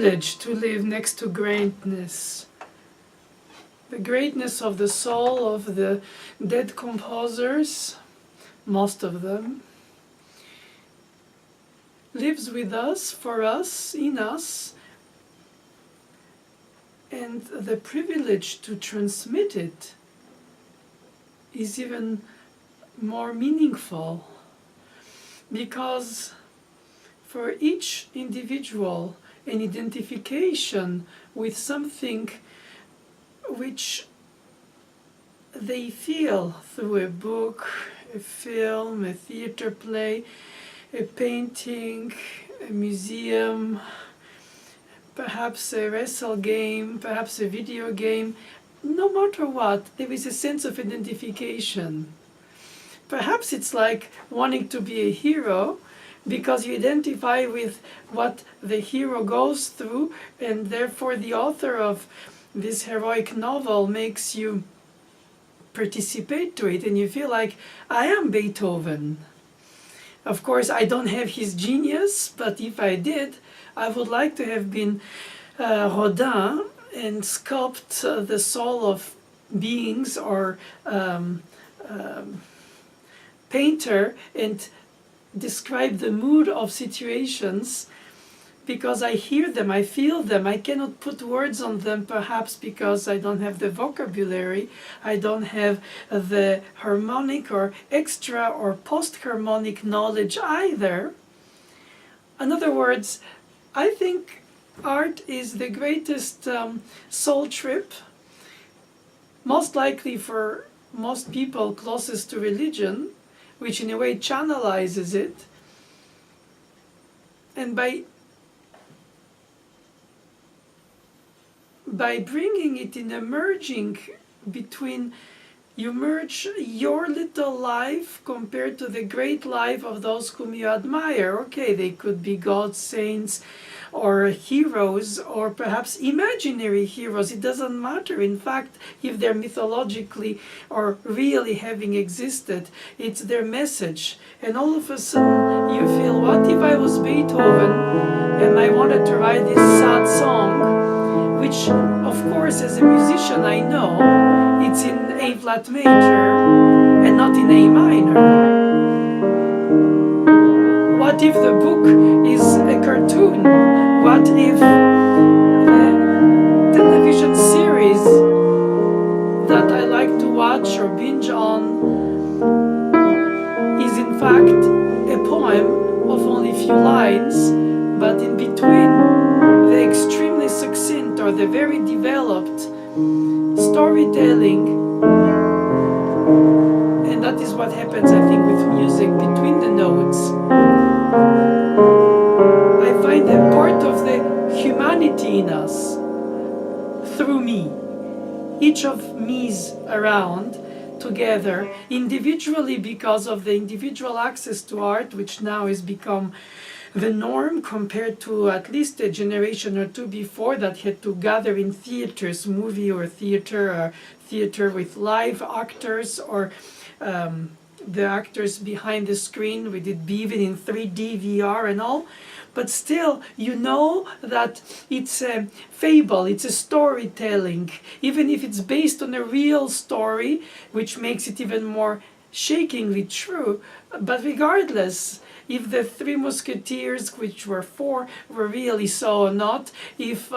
privilege to live next to greatness. The greatness of the soul of the dead composers, most of them, lives with us, for us, in us, and the privilege to transmit it is even more meaningful, because for each individual, an identification with something which they feel through a book, a film, a theater play, a painting, a museum, perhaps a wrestle game, perhaps a video game, no matter what, there is a sense of identification. Perhaps it's like wanting to be a hero because you identify with what the hero goes through, and therefore the author of this heroic novel makes you participate to it, and you feel like, I am Beethoven. Of course, I don't have his genius, but if I did, I would like to have been Rodin and sculpt the soul of beings, or painter, and describe the mood of situations, because I hear them, I feel them. I cannot put words on them, perhaps because I don't have the vocabulary, I don't have the harmonic or extra or post-harmonic knowledge either. In other words, I think art is the greatest soul trip, most likely for most people closest to religion, which in a way channelizes it. And by bringing it in a merging between, you merge your little life compared to the great life of those whom you admire. Okay, they could be gods, saints, or heroes, or perhaps imaginary heroes. It doesn't matter, in fact, if they're mythologically or really having existed. It's their message. And all of a sudden you feel, what if I was Beethoven and I wanted to write this sad song, which, of course, as a musician I know it's in A flat major and not in A minor. What if the book is a cartoon? What if the television series that I like to watch or binge on is in fact a poem of only a few lines, but in between the extremely succinct or the very developed storytelling? And that is what happens, I think, with music between the notes. I find a part of the humanity in us through me. Each of me's around together, individually, because of the individual access to art, which now has become the norm compared to at least a generation or two before that had to gather in theaters, movie or theater with live actors, or the actors behind the screen, would it be even in 3D, VR and all. But still, you know that it's a fable, it's a storytelling, even if it's based on a real story, which makes it even more shakingly true. But regardless, if the Three Musketeers, which were four, were really so or not, if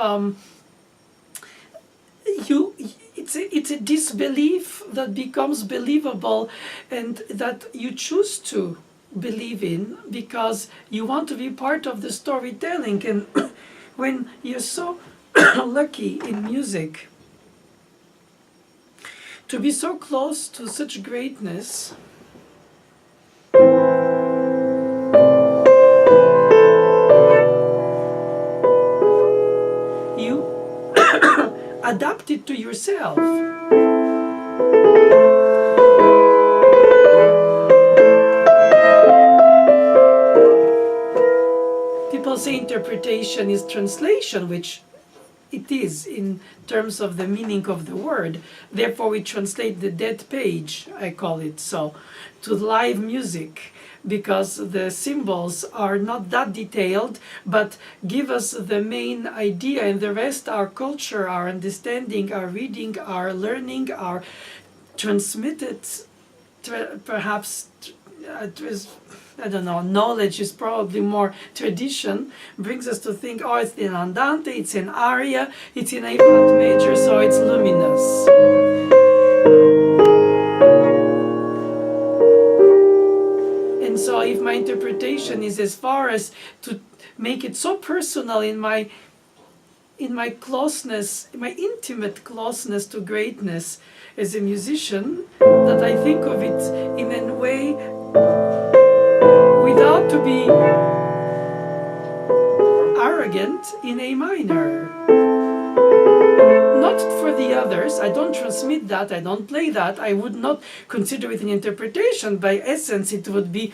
it's a disbelief that becomes believable, and that you choose to believe in because you want to be part of the storytelling. And when you're so lucky in music to be so close to such greatness, you adapt it to yourself. People say interpretation is translation, which it is in terms of the meaning of the word. Therefore, we translate the dead page, I call it so, to live music, because the symbols are not that detailed, but give us the main idea, and the rest, our culture, our understanding, our reading, our learning, our transmitted, perhaps, I don't know, knowledge is probably more tradition, brings us to think, oh, it's in andante, it's in aria, it's in A flat major, so it's luminous. And so if my interpretation is as far as to make it so personal in my closeness, in my intimate closeness to greatness as a musician, that I think of it in a way without to be arrogant, in A minor. Not for the others, I don't transmit that, I don't play that, I would not consider it an interpretation. By essence, it would be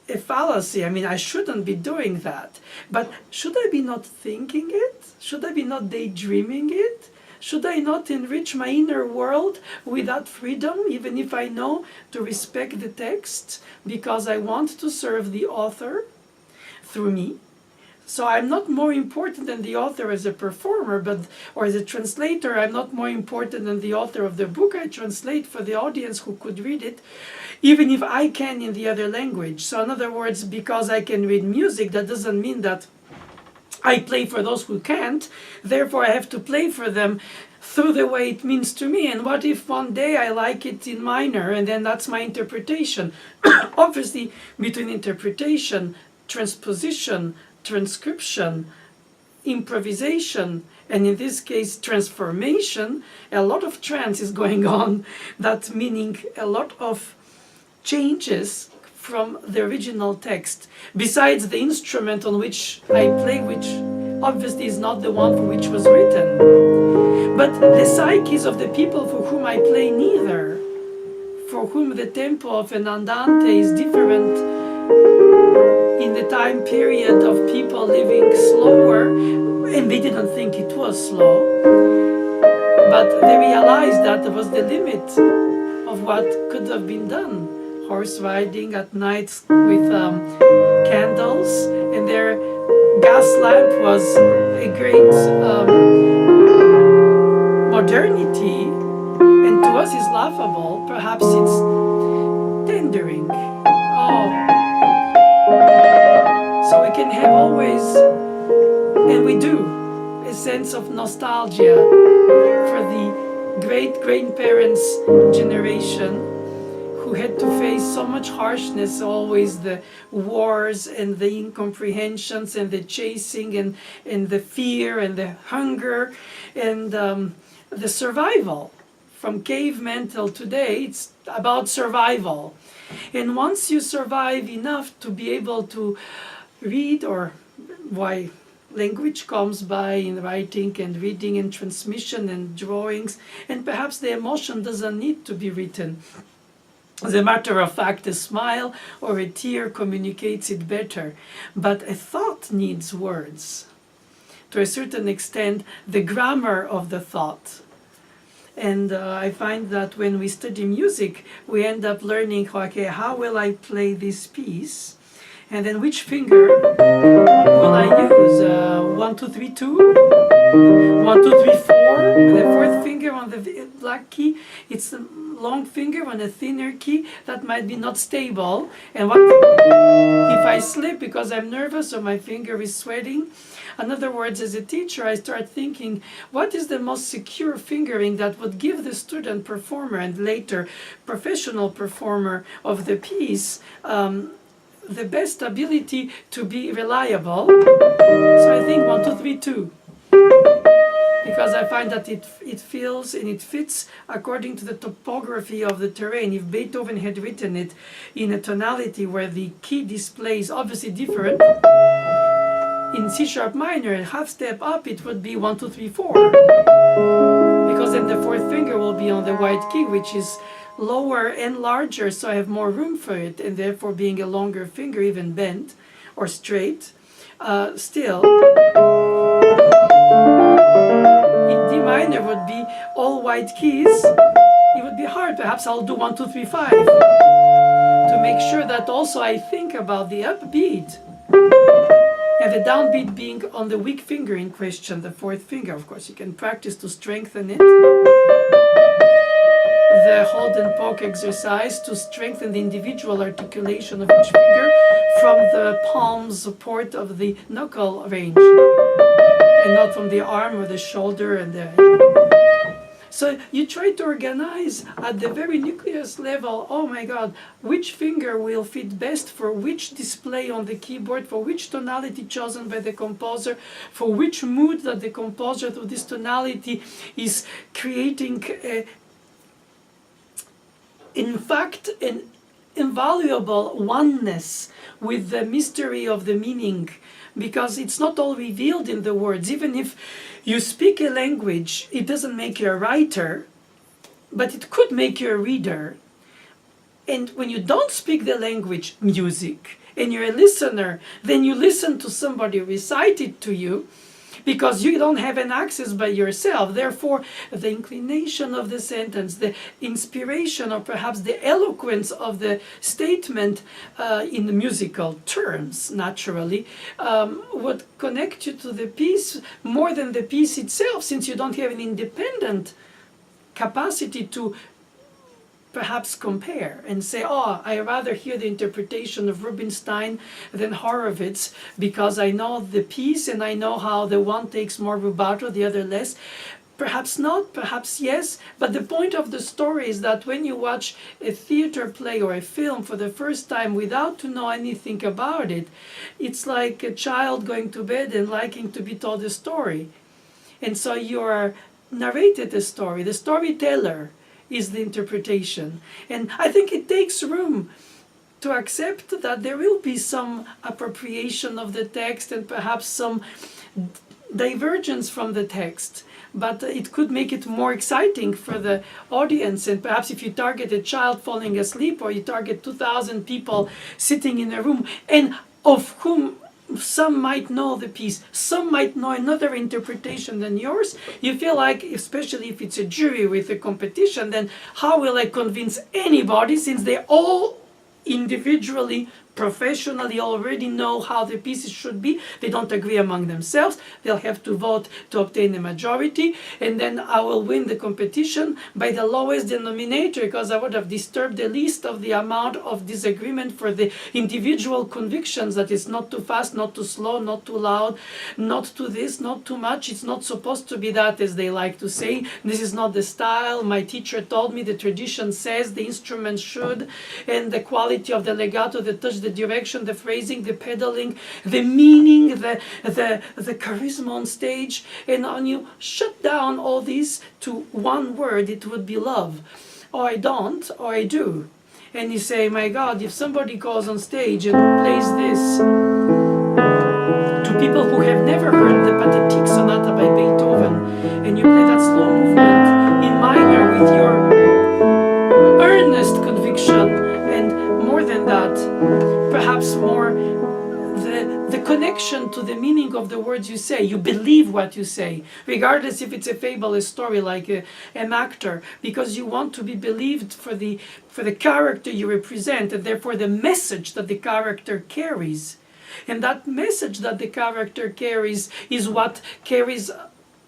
a fallacy. I mean, I shouldn't be doing that. But should I be not thinking it? Should I be not daydreaming it? Should I not enrich my inner world with that freedom, even if I know to respect the text, because I want to serve the author through me? So I'm not more important than the author as a performer, or as a translator. I'm not more important than the author of the book I translate for the audience who could read it, even if I can in the other language. So in other words, because I can read music, that doesn't mean that I play for those who can't. Therefore, I have to play for them through the way it means to me. And what if one day I like it in minor, and then that's my interpretation? Obviously, between interpretation, transposition, transcription, improvisation, and in this case transformation, a lot of trance is going on. That meaning a lot of changes from the original text, besides the instrument on which I play, which obviously is not the one for which was written. But the psyches of the people for whom I play neither, for whom the tempo of an andante is different in the time period of people living slower, and they didn't think it was slow, but they realized that it was the limit of what could have been done. Horse riding at night with candles, and their gas lamp was a great modernity, and to us is laughable. Perhaps it's tendering. Oh. So we can have always, and we do, a sense of nostalgia for the great-grandparents' generation, who had to face so much harshness, always the wars and the incomprehensions and the chasing and the fear and the hunger and the survival. From cavemen till today, it's about survival. And once you survive enough to be able to read, or why language comes by in writing and reading and transmission and drawings, and perhaps the emotion doesn't need to be written. As a matter of fact, a smile or a tear communicates it better, but a thought needs words. To a certain extent, the grammar of the thought. And I find that when we study music, we end up learning, okay, how will I play this piece? And then which finger will I use? 1, 2, 3, 2? 1, 2, 3, 4? The fourth finger on the black key, it's the long finger on a thinner key. That might be not stable. And what if I slip because I'm nervous or my finger is sweating? In other words, as a teacher, I start thinking, what is the most secure fingering that would give the student performer and later professional performer of the piece the best ability to be reliable? So I think 1, 2, 3, 2. Because I find that it feels and it fits according to the topography of the terrain. If Beethoven had written it in a tonality where the key display is obviously different, in C sharp minor, a half step up, it would be 1, 2, 3, 4. Because then the fourth finger will be on the white key, which is lower and larger, so I have more room for it, and therefore being a longer finger, even bent or straight, still. minor would be all white keys, it would be hard. Perhaps I'll do 1, 2, 3, 5 to make sure that also I think about the upbeat and the downbeat being on the weak finger in question, the fourth finger. Of course, you can practice to strengthen it. The hold and poke exercise to strengthen the individual articulation of each finger from the palm support of the knuckle range and not from the arm or the shoulder and the... So you try to organize at the very nucleus level, oh my God, which finger will fit best for which display on the keyboard, for which tonality chosen by the composer, for which mood that the composer through this tonality is creating in fact an invaluable oneness with the mystery of the meaning, because it's not all revealed in the words. Even if you speak a language, it doesn't make you a writer, but it could make you a reader. And when you don't speak the language, music, and you're a listener, then you listen to somebody recite it to you, because you don't have an access by yourself. Therefore, the inclination of the sentence, the inspiration, or perhaps the eloquence of the statement in the musical terms, naturally, would connect you to the piece more than the piece itself, since you don't have an independent capacity to perhaps compare and say, oh, I rather hear the interpretation of Rubinstein than Horowitz, because I know the piece and I know how the one takes more rubato, the other less. Perhaps not, perhaps yes, but the point of the story is that when you watch a theater play or a film for the first time without to know anything about it, it's like a child going to bed and liking to be told a story. And so you are narrated a story. The storyteller is the interpretation. And I think it takes room to accept that there will be some appropriation of the text and perhaps some divergence from the text. But it could make it more exciting for the audience. And perhaps if you target a child falling asleep, or you target 2,000 people sitting in a room, and of whom some might know the piece, some might know another interpretation than yours, you feel like, especially if it's a jury with a competition, then how will I convince anybody, since they all individually, professionally already know how the pieces should be? They don't agree among themselves. They'll have to vote to obtain a majority, and then I will win the competition by the lowest denominator, because I would have disturbed the least of the amount of disagreement for the individual convictions, that it's not too fast, not too slow, not too loud, not too this, not too much. It's not supposed to be that, as they like to say. This is not the style. My teacher told me, the tradition says the instrument should, and the quality of the legato, the touch, the direction, the phrasing, the pedaling, the meaning, the charisma on stage. And when you shut down all these to one word, it would be love. Or I don't, or I do. And you say, my God, if somebody goes on stage and plays this to people who have never heard the Pathetique Sonata by Beethoven, and you play that slow movement in minor with your earnest conviction, and more than that, perhaps more the connection to the meaning of the words you say. You believe what you say, regardless if it's a fable, a story, like an actor, because you want to be believed for the character you represent, and therefore the message that the character carries. And that message that the character carries is what carries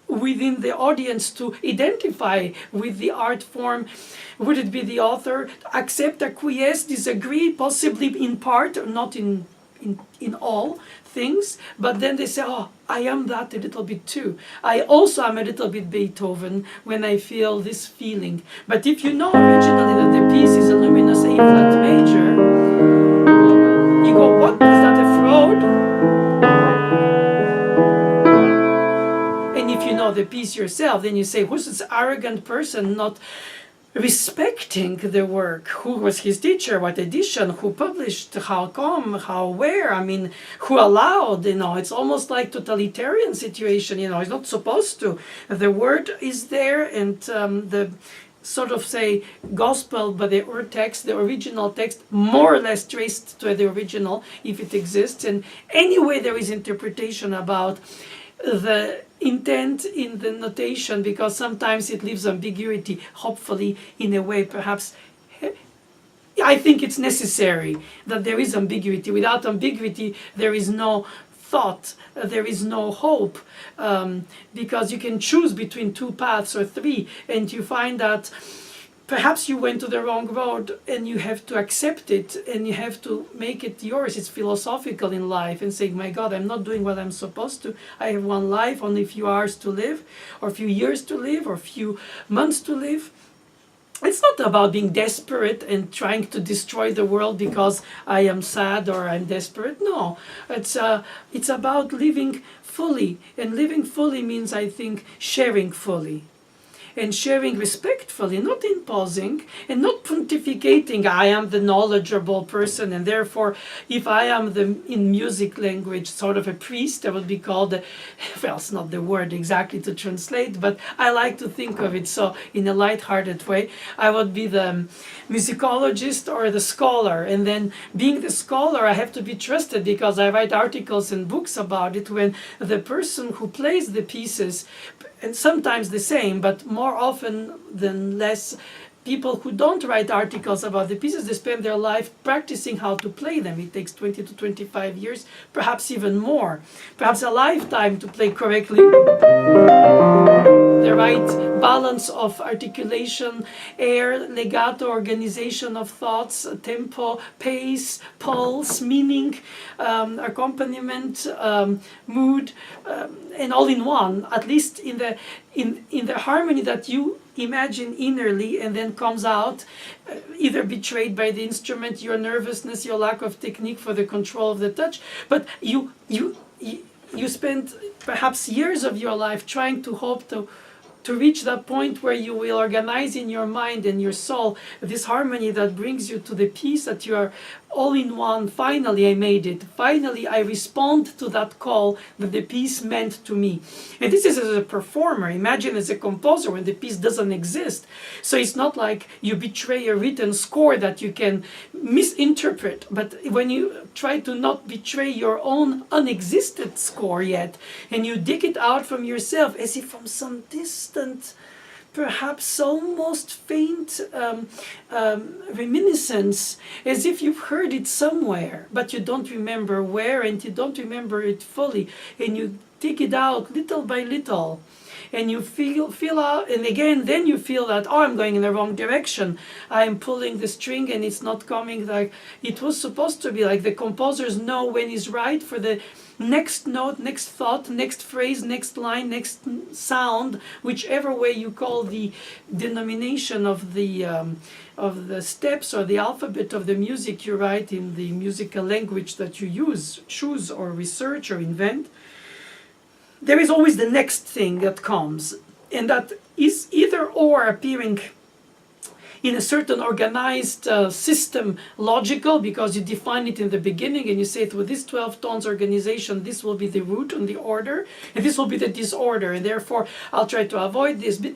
within the audience to identify with the art form. Would it be the author? Accept, acquiesce, disagree, possibly in part, not in all things, but then they say, oh, I am that a little bit too. I also am a little bit Beethoven when I feel this feeling. But if you know originally that the piece is a luminous A flat major, you go, what, is that a fraud? And if you know the piece yourself, then you say, who's this arrogant person not respecting the work? Who was his teacher? What edition? Who published? How come? How, where? I mean, who allowed? It's almost like totalitarian situation. It's not supposed to. The word is there, and the sort of say gospel, but the text, the original text, more or less traced to the original, if it exists. And anyway, there is interpretation about the intent in the notation, because sometimes it leaves ambiguity, hopefully in a way perhaps. I think it's necessary that there is ambiguity. Without ambiguity, there is no thought, there is no hope, because you can choose between two paths or three, and you find that perhaps you went to the wrong road, and you have to accept it, and you have to make it yours. It's philosophical in life, and saying, my God, I'm not doing what I'm supposed to. I have one life, only a few hours to live, or a few years to live, or a few months to live. It's not about being desperate and trying to destroy the world because I am sad or I'm desperate. No, it's about living fully. And living fully means, I think, sharing fully. And sharing respectfully, not imposing, and not pontificating, I am the knowledgeable person, and therefore, if I am in music language, sort of a priest, I would be called, well, it's not the word exactly to translate, but I like to think of it so in a light-hearted way. I would be the musicologist or the scholar, and then being the scholar, I have to be trusted because I write articles and books about it, when the person who plays the pieces, and sometimes the same, but more often than less, people who don't write articles about the pieces, they spend their life practicing how to play them. It takes 20 to 25 years, perhaps even more, perhaps a lifetime to play correctly the right balance of articulation, air, legato, organization of thoughts, tempo, pace, pulse, meaning, accompaniment, mood, and all in one, at least in the harmony that you imagine innerly and then comes out, either betrayed by the instrument, your nervousness, your lack of technique for the control of the touch, but you spend perhaps years of your life trying to hope to reach that point where you will organize in your mind and your soul this harmony that brings you to the peace that you are all in one. Finally, I made it. Finally, I respond to that call that the piece meant to me. And this is as a performer. Imagine as a composer when the piece doesn't exist. So it's not like you betray a written score that you can misinterpret. But when you try to not betray your own unexisted score yet, and you dig it out from yourself as if from some distant, perhaps almost faint reminiscence, as if you've heard it somewhere, but you don't remember where, and you don't remember it fully, and you dig it out little by little, and you feel out, and again, then you feel that, oh, I'm going in the wrong direction. I'm pulling the string, and it's not coming like it was supposed to be. Like the composers know when is right for the next note, next thought, next phrase, next line, next sound, whichever way you call the denomination of the steps or the alphabet of the music you write in the musical language that you choose or research or invent. There is always the next thing that comes, and that is either or appearing in a certain organized system, logical, because you define it in the beginning and you say, through this 12 tones organization, this will be the root and the order, and this will be the disorder, and therefore I'll try to avoid this. But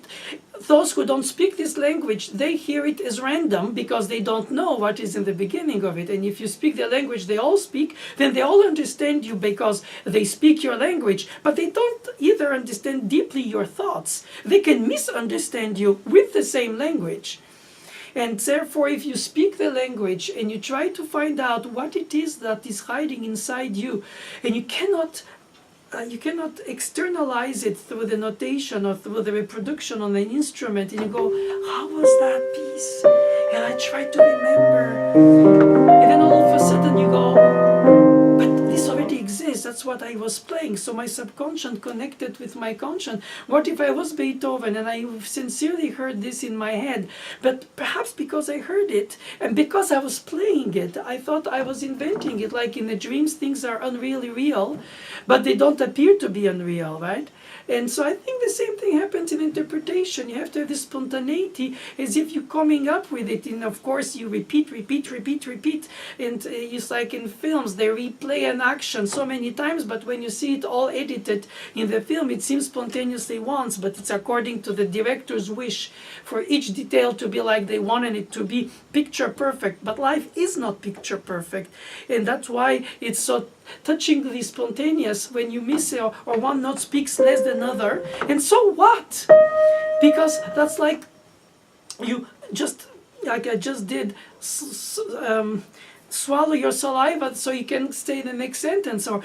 those who don't speak this language, they hear it as random because they don't know what is in the beginning of it. And if you speak the language they all speak, then they all understand you because they speak your language, but they don't either understand deeply your thoughts. They can misunderstand you with the same language. And therefore, if you speak the language and you try to find out what it is that is hiding inside you, and you cannot externalize it through the notation or through the reproduction on an instrument, and you go, how was that piece? And I try to remember. And then all of a sudden you go, but this already exists. That's what I was playing. So my subconscious connected with my conscious. What if I was Beethoven and I sincerely heard this in my head? But perhaps because I heard it and because I was playing it, I thought I was inventing it. Like in the dreams, things are unreally real, but they don't appear to be unreal, right? And so I think the same thing happens in interpretation. You have to have this spontaneity as if you're coming up with it. And of course you repeat. And it's like in films, they replay an action so many times, but when you see it all edited in the film, it seems spontaneously once, but it's according to the director's wish for each detail to be like they wanted it to be, picture perfect. But life is not picture perfect. And that's why it's so touchingly spontaneous when you miss it, or one note speaks less than another. And so what? Because that's like you just, like I just did, swallow your saliva so you can say the next sentence, or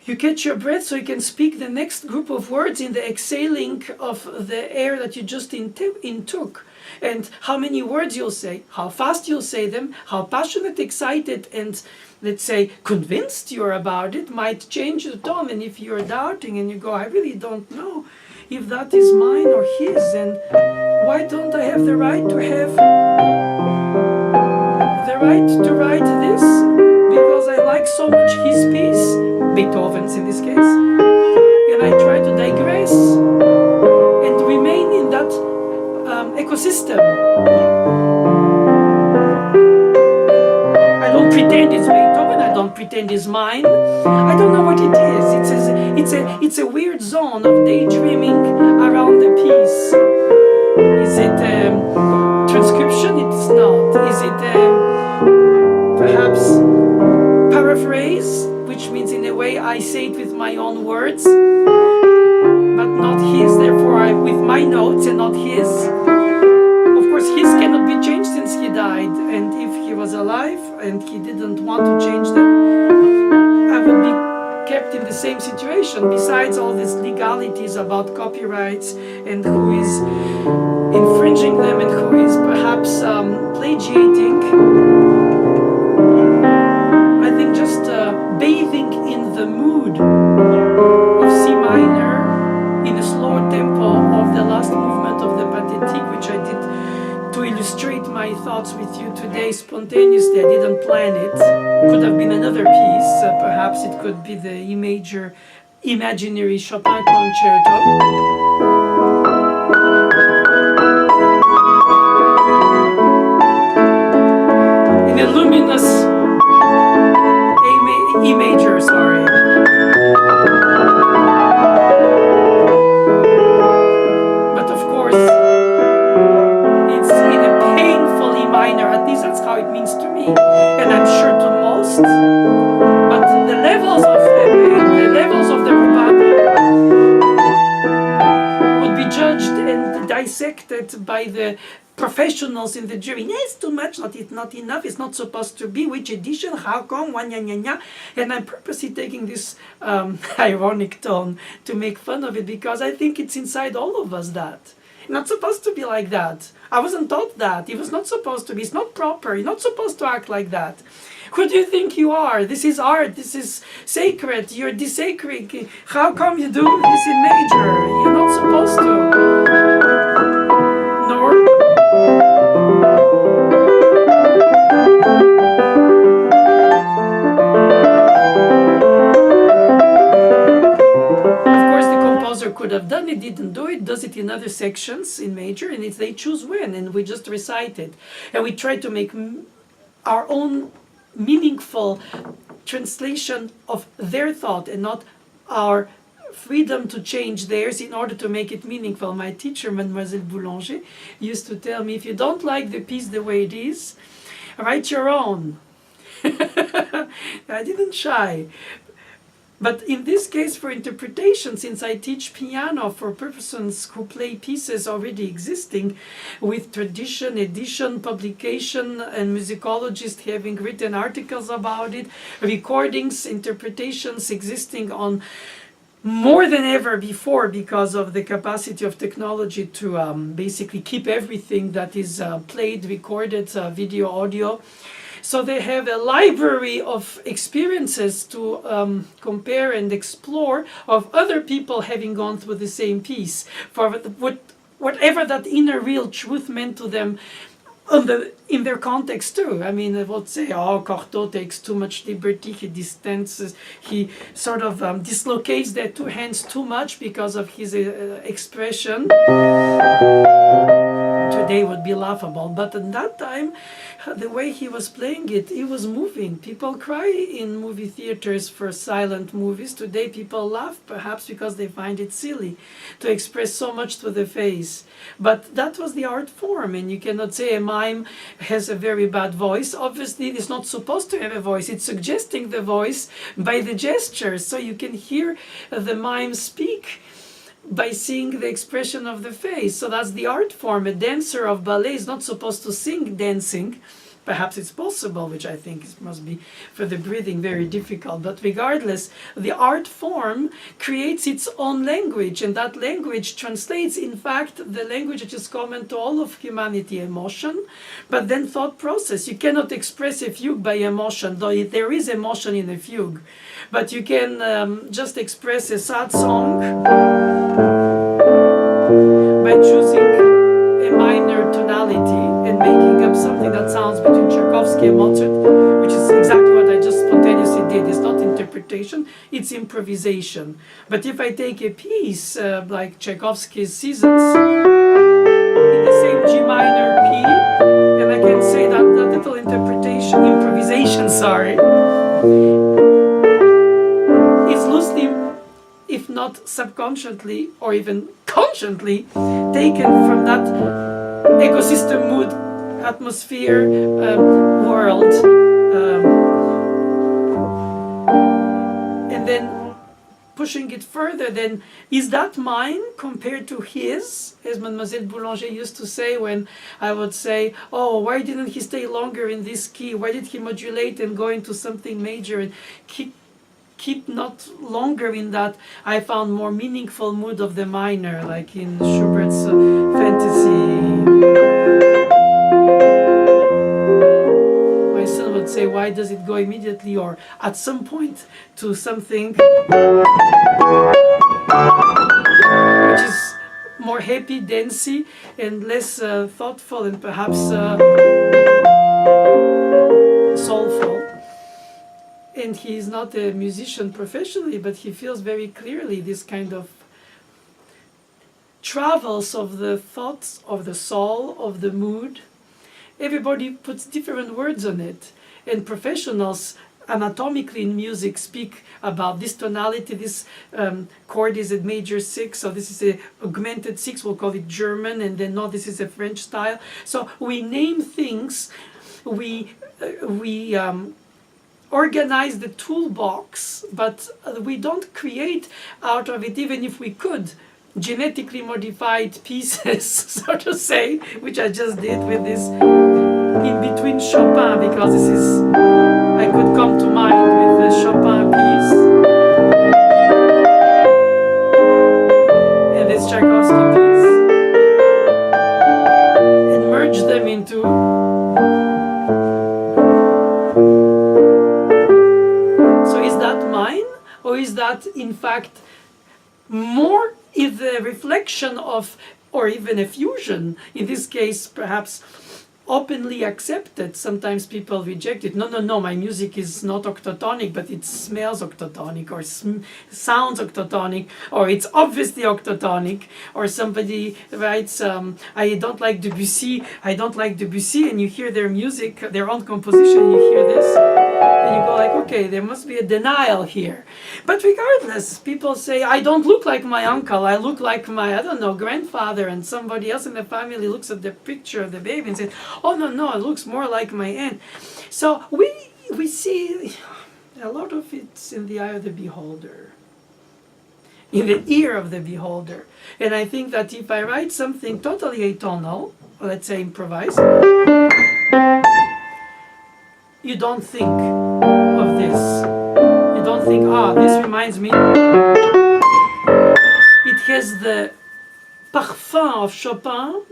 you catch your breath so you can speak the next group of words in the exhaling of the air that you just intook. And how many words you'll say, how fast you'll say them, how passionate, excited, and let's say convinced you're about it might change the tone. And if you're doubting and you go, I really don't know if that is mine or his, and why don't I have the right to write this? Because I like so much his piece, Beethoven's in this case, and I try to digress and remain in that ecosystem. I don't pretend it's Beethoven, I don't pretend it's mine. I don't know what it is. It's a weird zone of daydreaming around the piece. Is it transcription? It's not. Is it perhaps paraphrase, which means in a way I say it with my own words, but not his, therefore with my notes and not his. Of course, his cannot be changed since he died, and if he was alive and he didn't want to change them, I would be kept in the same situation, besides all these legalities about copyrights and who is infringing them and who is perhaps plagiating. I think just bathing in the mood of C minor in a slower tempo of the last movement of the Pathétique, which I did to illustrate my thoughts with you today spontaneously. I didn't plan it. Could have been another piece. Perhaps it could be the E major imaginary Chopin concerto. In a luminous E major, sorry. But of course, it's in a painful E minor, at least that's how it means to me, and I'm sure to most. But the levels of the rubato would be judged and dissected by the professionals in the jury. Yeah, it's too much, not enough, it's not supposed to be, which edition, how come, and I'm purposely taking this ironic tone to make fun of it, because I think it's inside all of us that. Not supposed to be like that. I wasn't taught that. It was not supposed to be. It's not proper. You're not supposed to act like that. Who do you think you are? This is art. This is sacred. You're desacring. How come you do this in major? You're not supposed to. Nor. Could have done it, didn't do it, does it in other sections in major, and if they choose when, and we just recite it. And we try to make our own meaningful translation of their thought and not our freedom to change theirs in order to make it meaningful. My teacher, Mademoiselle Boulanger, used to tell me, if you don't like the piece the way it is, write your own. I didn't shy. But in this case, for interpretation, since I teach piano for persons who play pieces already existing with tradition, edition, publication, and musicologists having written articles about it, recordings, interpretations existing on more than ever before because of the capacity of technology to basically keep everything that is played, recorded, video, audio. So they have a library of experiences to compare and explore of other people having gone through the same piece, for whatever that inner real truth meant to them in their context too. I mean, I would say, oh, Cortot takes too much liberty, he distances, he sort of dislocates their two hands too much because of his expression. To today would be laughable. But in that time, the way he was playing it, it was moving. People cry in movie theaters for silent movies. Today people laugh, perhaps because they find it silly to express so much to the face. But that was the art form, and you cannot say a mime has a very bad voice. Obviously, it's not supposed to have a voice. It's suggesting the voice by the gestures, so you can hear the mime speak by seeing the expression of the face. So that's the art form. A dancer of ballet is not supposed to sing dancing. Perhaps it's possible, which I think must be for the breathing very difficult. But regardless, the art form creates its own language, and that language translates, in fact, the language which is common to all of humanity, emotion, but then thought process. You cannot express a fugue by emotion, though there is emotion in a fugue. But you can just express a sad song by choosing a minor tonality and making up something that sounds between Tchaikovsky and Mozart, which is exactly what I just spontaneously did. It's not interpretation, it's improvisation. But if I take a piece like Tchaikovsky's Seasons in the same G minor P, and I can say that little improvisation, is loosely, if not subconsciously or even consciously, taken from that ecosystem, mood, atmosphere, world, and then pushing it further, then is that mine compared to his, as Mademoiselle Boulanger used to say when I would say, oh, why didn't he stay longer in this key? Why did he modulate and go into something major and keep not longer in that I found more meaningful mood of the minor, like in Schubert's fantasy. My son would say, why does it go immediately or at some point to something which is more happy, dancey, and less thoughtful and perhaps soulful. And he is not a musician professionally, but he feels very clearly this kind of travels of the thoughts, of the soul, of the mood. Everybody puts different words on it. And professionals anatomically in music speak about this tonality, this chord is a major 6, so this is a augmented 6, we'll call it German, and then no, this is a French style. So we name things, we organize the toolbox, but we don't create out of it, even if we could, genetically modified pieces, so to say, which I just did with this in between Chopin, because this is, I could come to mind with the Chopin piece and this Tchaikovsky piece and merge them into or is that in fact more is the reflection of, or even a fusion, in this case perhaps openly accepted? Sometimes people reject it. No, my music is not octotonic, but it smells octotonic, or sounds octotonic, or it's obviously octotonic. Or somebody writes, I don't like Debussy, and you hear their music, their own composition, you hear this, and you go like, okay, there must be a denial here. But regardless, people say, I don't look like my uncle, I look like my, I don't know, grandfather, and somebody else in the family looks at the picture of the baby and says, oh no, it looks more like my aunt. So we see a lot of it's in the eye of the beholder, in the ear of the beholder. And I think that if I write something totally atonal, or let's say improvised, you don't think of this. You don't think, this reminds me. It has the parfum of Chopin,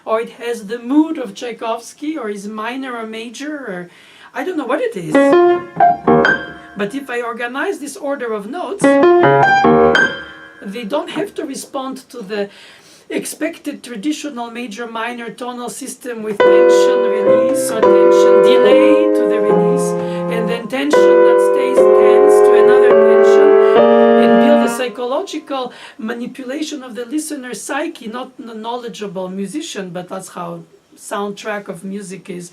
or it has the mood of Tchaikovsky, or is minor or major, or I don't know what it is. But if I organize this order of notes, they don't have to respond to the expected traditional major minor tonal system with tension release or tension delay to the release, and then tension that stays tense to another tension, and build a psychological psychological manipulation of the listener's psyche, not a knowledgeable musician, but that's how soundtrack of music is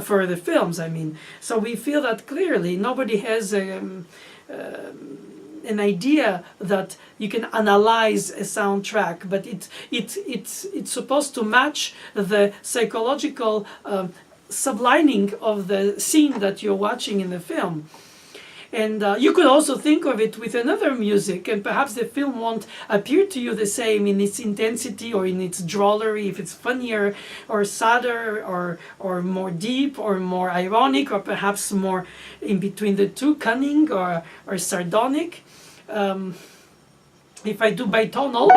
for the films, I mean. So we feel that clearly. Nobody has an idea that you can analyze a soundtrack, but it's supposed to match the psychological sublining of the scene that you're watching in the film. And you could also think of it with another music, and perhaps the film won't appear to you the same in its intensity or in its drollery, if it's funnier or sadder or more deep or more ironic, or perhaps more in between the two, cunning or sardonic. If I do bitonal,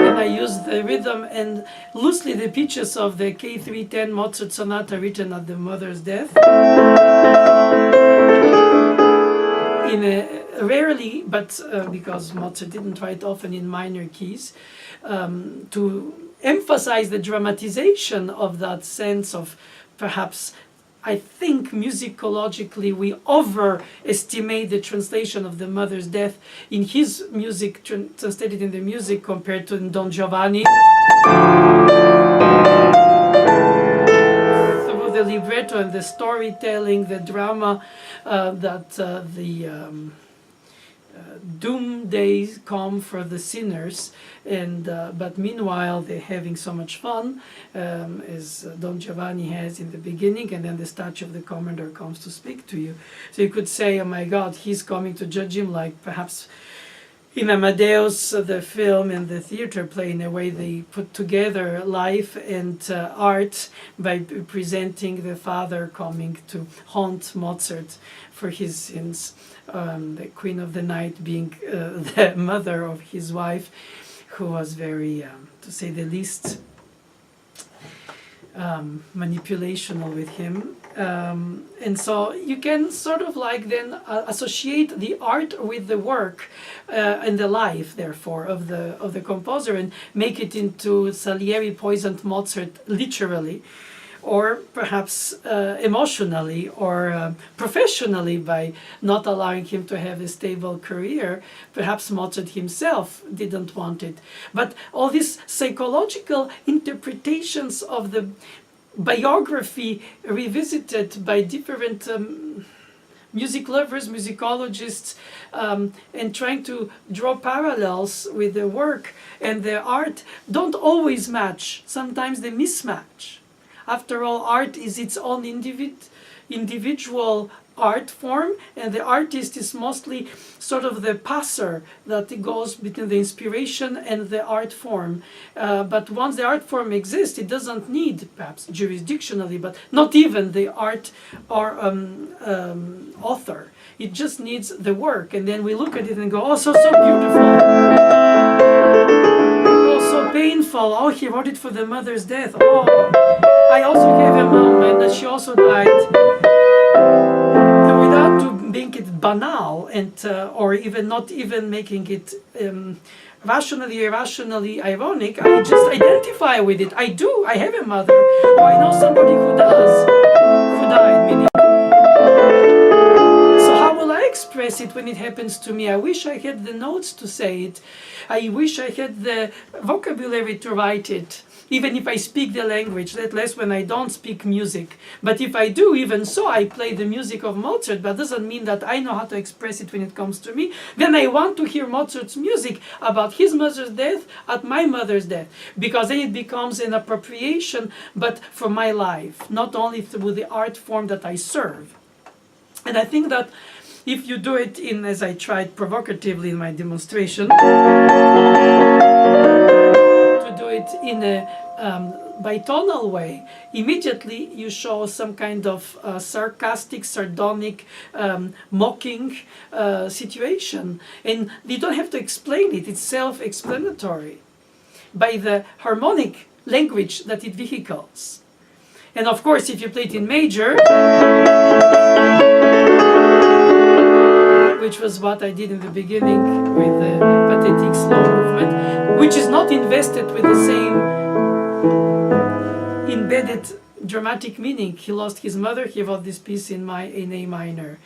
and I use the rhythm and loosely the pitches of the K310 Mozart sonata written at the mother's death, in a rarely, but because Mozart didn't write often in minor keys, to emphasize the dramatization of that sense of, perhaps, I think musicologically we overestimate the translation of the mother's death in his music, translated in the music, compared to Don Giovanni. Through the libretto and the storytelling, the drama, that the doom days come for the sinners, and but meanwhile they're having so much fun, as Don Giovanni has in the beginning, and then the statue of the Commodore comes to speak to you. So you could say, oh my God, he's coming to judge him, like perhaps in Amadeus, the film and the theater play, in a way they put together life and art by presenting the father coming to haunt Mozart for his sins, the Queen of the Night being the mother of his wife, who was very, to say the least, manipulational with him. And so you can sort of like then associate the art with the work and the life, therefore, of the composer, and make it into Salieri poisoned Mozart literally, or perhaps emotionally or professionally, by not allowing him to have a stable career. Perhaps Mozart himself didn't want it. But all these psychological interpretations of the biography revisited by different music lovers, musicologists, and trying to draw parallels with the work and the art, don't always match. Sometimes they mismatch. After all, art is its own individual art form, and the artist is mostly sort of the passer that goes between the inspiration and the art form. But once the art form exists, it doesn't need, perhaps jurisdictionally, but not even the art or author. It just needs the work, and then we look at it and go, oh, so beautiful. Oh, so painful. Oh, he wrote it for the mother's death. Oh, I also have a mom, and she also died. And without to make it banal, and or even not even making it rationally, irrationally ironic, I just identify with it. I do. I have a mother, or I know somebody who does, who died. Meaning, so how will I express it when it happens to me? I wish I had the notes to say it. I wish I had the vocabulary to write it. Even if I speak the language, let less when I don't speak music. But if I do, even so, I play the music of Mozart, but doesn't mean that I know how to express it when it comes to me. Then I want to hear Mozart's music about his mother's death at my mother's death, because then it becomes an appropriation, but for my life, not only through the art form that I serve. And I think that if you do it in, as I tried provocatively in my demonstration, do it in a bitonal way, immediately you show some kind of sarcastic, sardonic, mocking situation. And you don't have to explain it, it's self-explanatory by the harmonic language that it vehicles. And of course, if you play it in major, which was what I did in the beginning with the pathetic slow movement, which is not invested with the same embedded dramatic meaning. He lost his mother, he wrote this piece in A minor.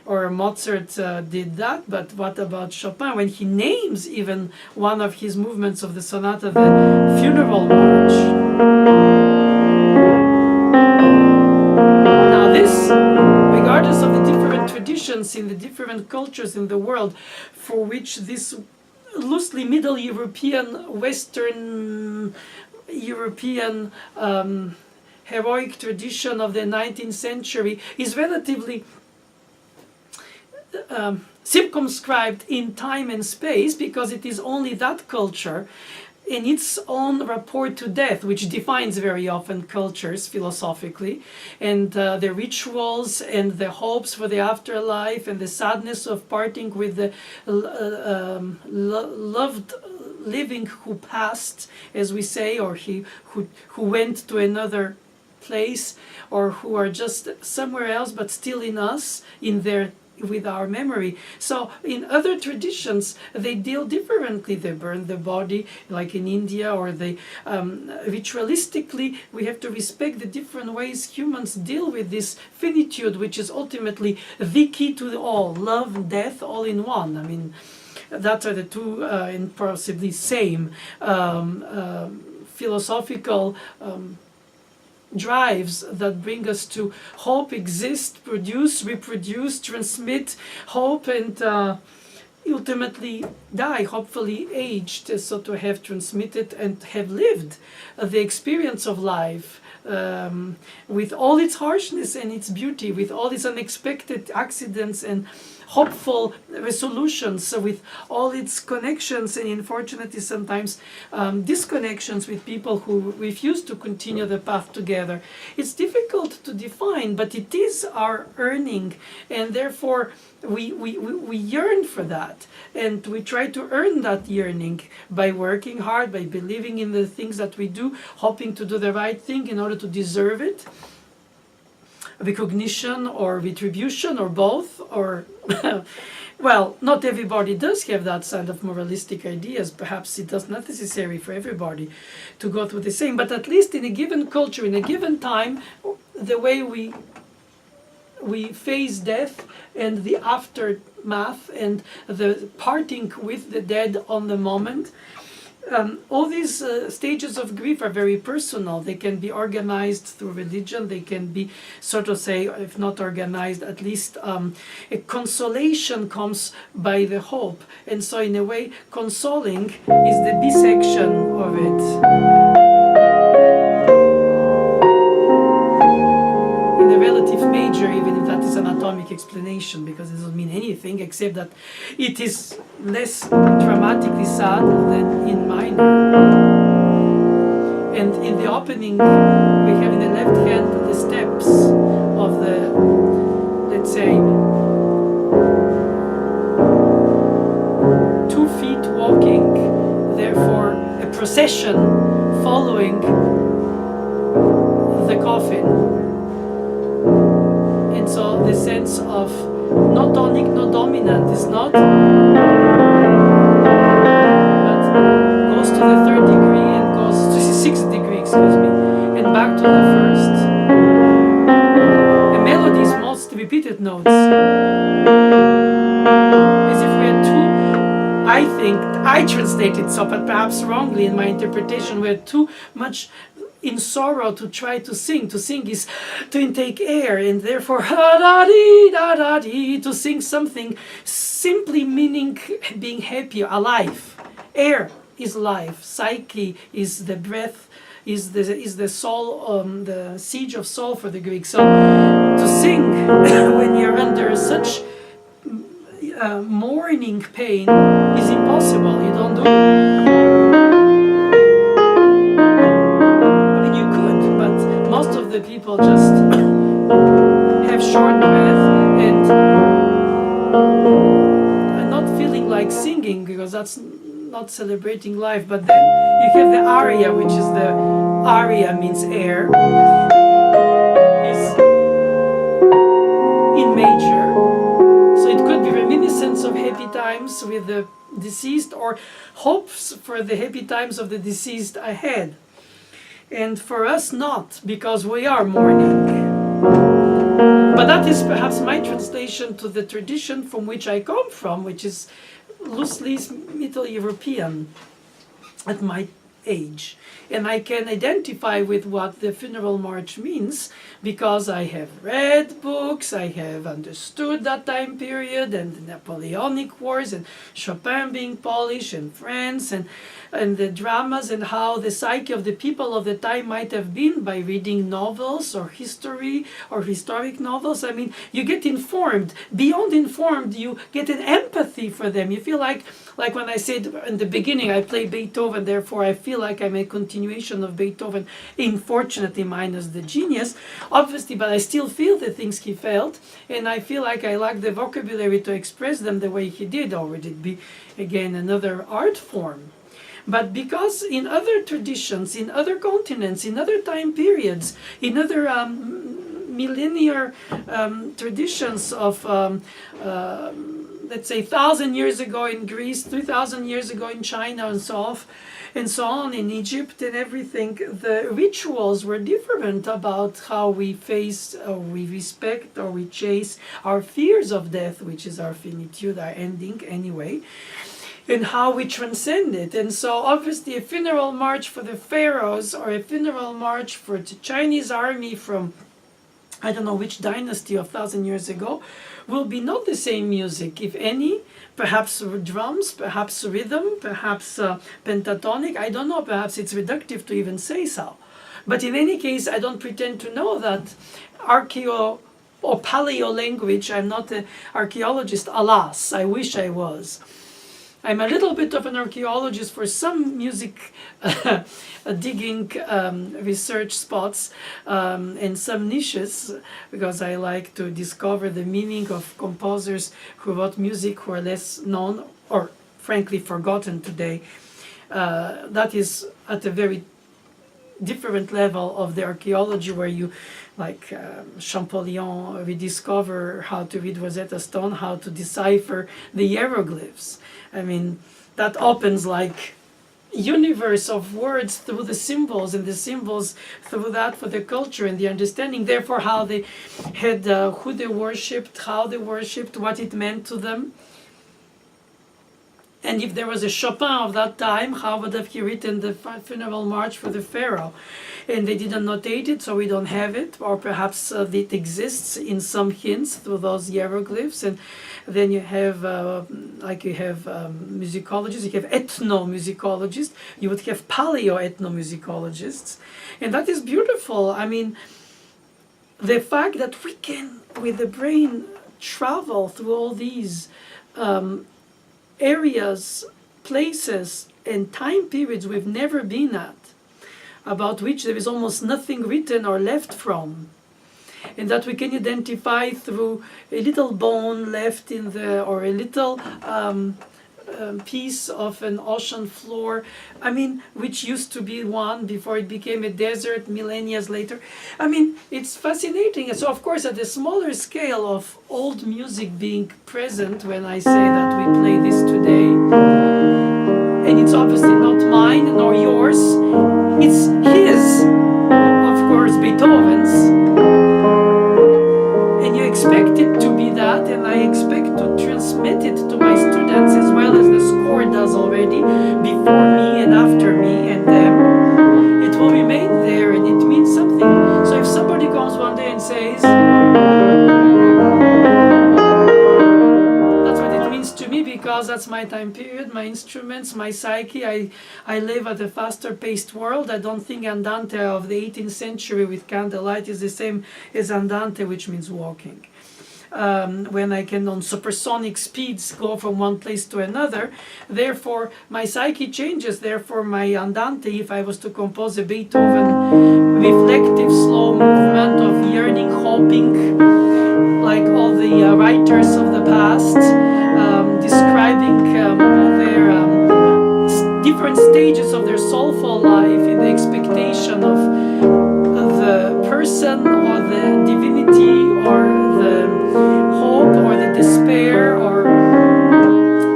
Or Mozart did that, but what about Chopin? When he names even one of his movements of the sonata, the funeral march. Now this, regardless of the different traditions in the different cultures in the world, for which this loosely Middle European, Western European heroic tradition of the 19th century is relatively circumscribed in time and space, because it is only that culture in its own rapport to death which defines very often cultures philosophically, and the rituals and the hopes for the afterlife and the sadness of parting with the loved living who passed, as we say, or who went to another place, or who are just somewhere else but still in us, in their with our memory. So in other traditions they deal differently. They burn the body, like in India, or they ritualistically we have to respect the different ways humans deal with this finitude, which is ultimately the key to all, love and death all in one. I mean, that are the two and possibly same philosophical drives that bring us to hope, exist, produce, reproduce, transmit hope, and ultimately die, hopefully aged, so to have transmitted and have lived the experience of life with all its harshness and its beauty, with all its unexpected accidents and hopeful resolutions, with all its connections and unfortunately sometimes disconnections with people who refuse to continue the path together. It's difficult to define, but it is our earning, and therefore we yearn for that, and we try to earn that yearning by working hard, by believing in the things that we do, hoping to do the right thing in order to deserve it. Recognition or retribution or both, or well, not everybody does have that side of moralistic ideas. Perhaps it is not necessary for everybody to go through the same, but at least in a given culture, in a given time, the way we face death and the aftermath and the parting with the dead on the moment. All these stages of grief are very personal. They can be organized through religion. They can be, so to say, if not organized, at least a consolation comes by the hope. And so in a way, consoling is the B section of it. In the relative major, even if that is an atomic explanation, because it doesn't mean anything except that it is less dramatically sad than in minor. And in the opening, we have in the left hand the steps of the, let's say, 2 feet walking, therefore a procession following the coffin. And so the sense of not tonic, not dominant is not, but goes to the 3rd degree and goes to the 6th degree, excuse me, and back to the 1st. A melody is most repeated notes. As if we had two, I think, I translated so, but perhaps wrongly in my interpretation, we had too much in sorrow to try to sing. To sing is to intake air, and therefore to sing something simply meaning being happy, alive. Air is life. Psyche is the breath, is the soul, the siege of soul for the Greeks. So to sing when you're under such mourning pain is impossible. You don't do it. The people just have short breath and not feeling like singing, because that's not celebrating life. But then you have the aria, which is the aria means air, is in major, so it could be reminiscence of happy times with the deceased or hopes for the happy times of the deceased ahead. and for us not, because we are mourning. But that is perhaps my translation to the tradition from which I come from, which is loosely Middle European at my age. And I can identify with what the funeral march means because I have read books, I have understood that time period and the Napoleonic Wars and Chopin being Polish and France and the dramas and how the psyche of the people of the time might have been by reading novels or history or historic novels. I mean, you get informed. Beyond informed, you get an empathy for them. You feel like when I said in the beginning, I play Beethoven, therefore I feel like I'm a continuation of Beethoven, unfortunately minus the genius, obviously, but I still feel the things he felt, and I feel like I lack the vocabulary to express them the way he did, or would it be, again, another art form? But because in other traditions, in other continents, in other time periods, in other millennial traditions of let's say 1,000 years ago in Greece, 3,000 years ago in China, and so on in Egypt and everything, the rituals were different about how we face or we respect or we chase our fears of death, which is our finitude, our ending anyway, and how we transcend it. And so obviously a funeral march for the pharaohs or a funeral march for the Chinese army from I don't know which dynasty of 1,000 years ago will be not the same music, if any, perhaps drums, perhaps rhythm, perhaps pentatonic, I don't know, perhaps it's reductive to even say so. But in any case, I don't pretend to know that archeo or paleo language. I'm not an archaeologist, alas, I wish I was. I'm a little bit of an archaeologist for some music digging research spots and some niches, because I like to discover the meaning of composers who wrote music who are less known or frankly forgotten today. That is at a very different level of the archaeology where you, like Champollion, rediscover how to read Rosetta Stone, how to decipher the hieroglyphs. I mean, that opens like universe of words through the symbols, and the symbols through that for the culture and the understanding, therefore how they had, who they worshipped, how they worshipped, what it meant to them. And if there was a Chopin of that time, how would have he written the funeral march for the pharaoh? And they didn't notate it, so we don't have it, or perhaps it exists in some hints through those hieroglyphs. And then you have, musicologists, you have ethnomusicologists, you would have paleo-ethnomusicologists. And that is beautiful. I mean, the fact that we can, with the brain, travel through all these areas, places, and time periods we've never been at, about which there is almost nothing written or left from, and that we can identify through a little bone left in the, or a little piece of an ocean floor, I mean, which used to be one before it became a desert millennia later. I mean, it's fascinating. And so, of course, at a smaller scale of old music being present, when I say that we play this today, and it's obviously not mine nor yours, it's his, of course, Beethoven's, and you expect it to be that, and I expect to transmit it to my students as well as the score does already, before me and after me and them. It will remain there, and it means something. So if somebody comes one day and says, that's what it means to me, because that's my time period, my instruments, my psyche. I live at a faster paced world. I don't think Andante of the 18th century with candlelight is the same as Andante, which means walking. When I can on supersonic speeds go from one place to another, therefore my psyche changes, therefore my Andante, if I was to compose a Beethoven reflective slow movement of yearning, hoping, like all the writers of the past, describing their different stages of their soulful life in the expectation of the person or the divinity or the hope or the despair, or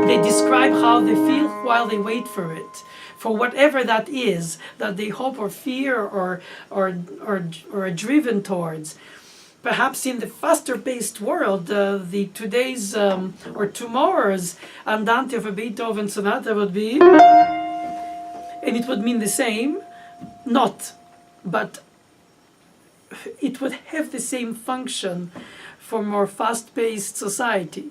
they describe how they feel while they wait for it, for whatever that is that they hope or fear or are driven towards. Perhaps in the faster-paced world, the today's or tomorrow's andante of a Beethoven sonata would be, and it would mean the same, not, but it would have the same function for more fast-paced society.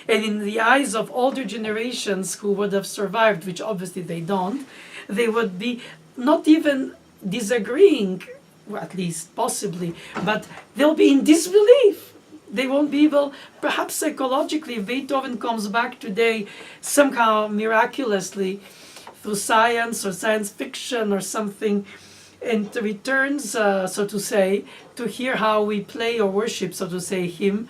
And in the eyes of older generations who would have survived, which obviously they don't, they would be not even disagreeing, well, at least possibly, but they'll be in disbelief. They won't be able, perhaps psychologically, if Beethoven comes back today somehow miraculously through science or science fiction or something, and returns, so to say, to hear how we play or worship, so to say, him,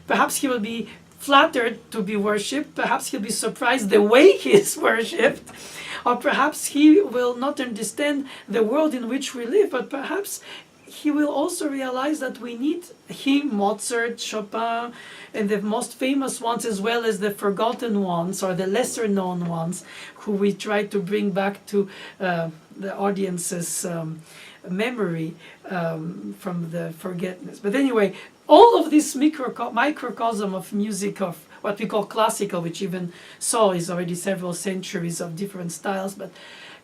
perhaps he will be flattered to be worshipped, perhaps he'll be surprised the way he is worshipped, or perhaps he will not understand the world in which we live, but perhaps he will also realize that we need him, Mozart, Chopin, and the most famous ones, as well as the forgotten ones or the lesser known ones, who we try to bring back to the audience's memory from the forgetness. But anyway, all of this microcosm of music, of what we call classical, which even so is already several centuries of different styles, but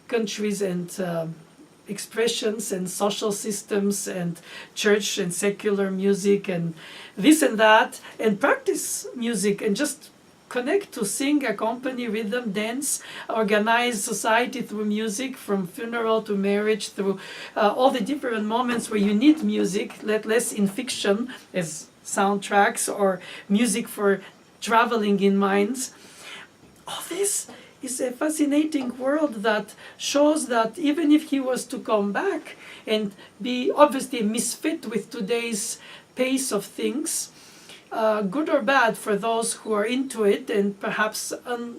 countries and expressions and social systems and church and secular music and this and that, and practice music and just connect to sing, accompany, rhythm, dance, organize society through music, from funeral to marriage, through all the different moments where you need music, let less in fiction as soundtracks or music for traveling in minds. All this is a fascinating world that shows that even if he was to come back and be obviously a misfit with today's pace of things, good or bad for those who are into it, and perhaps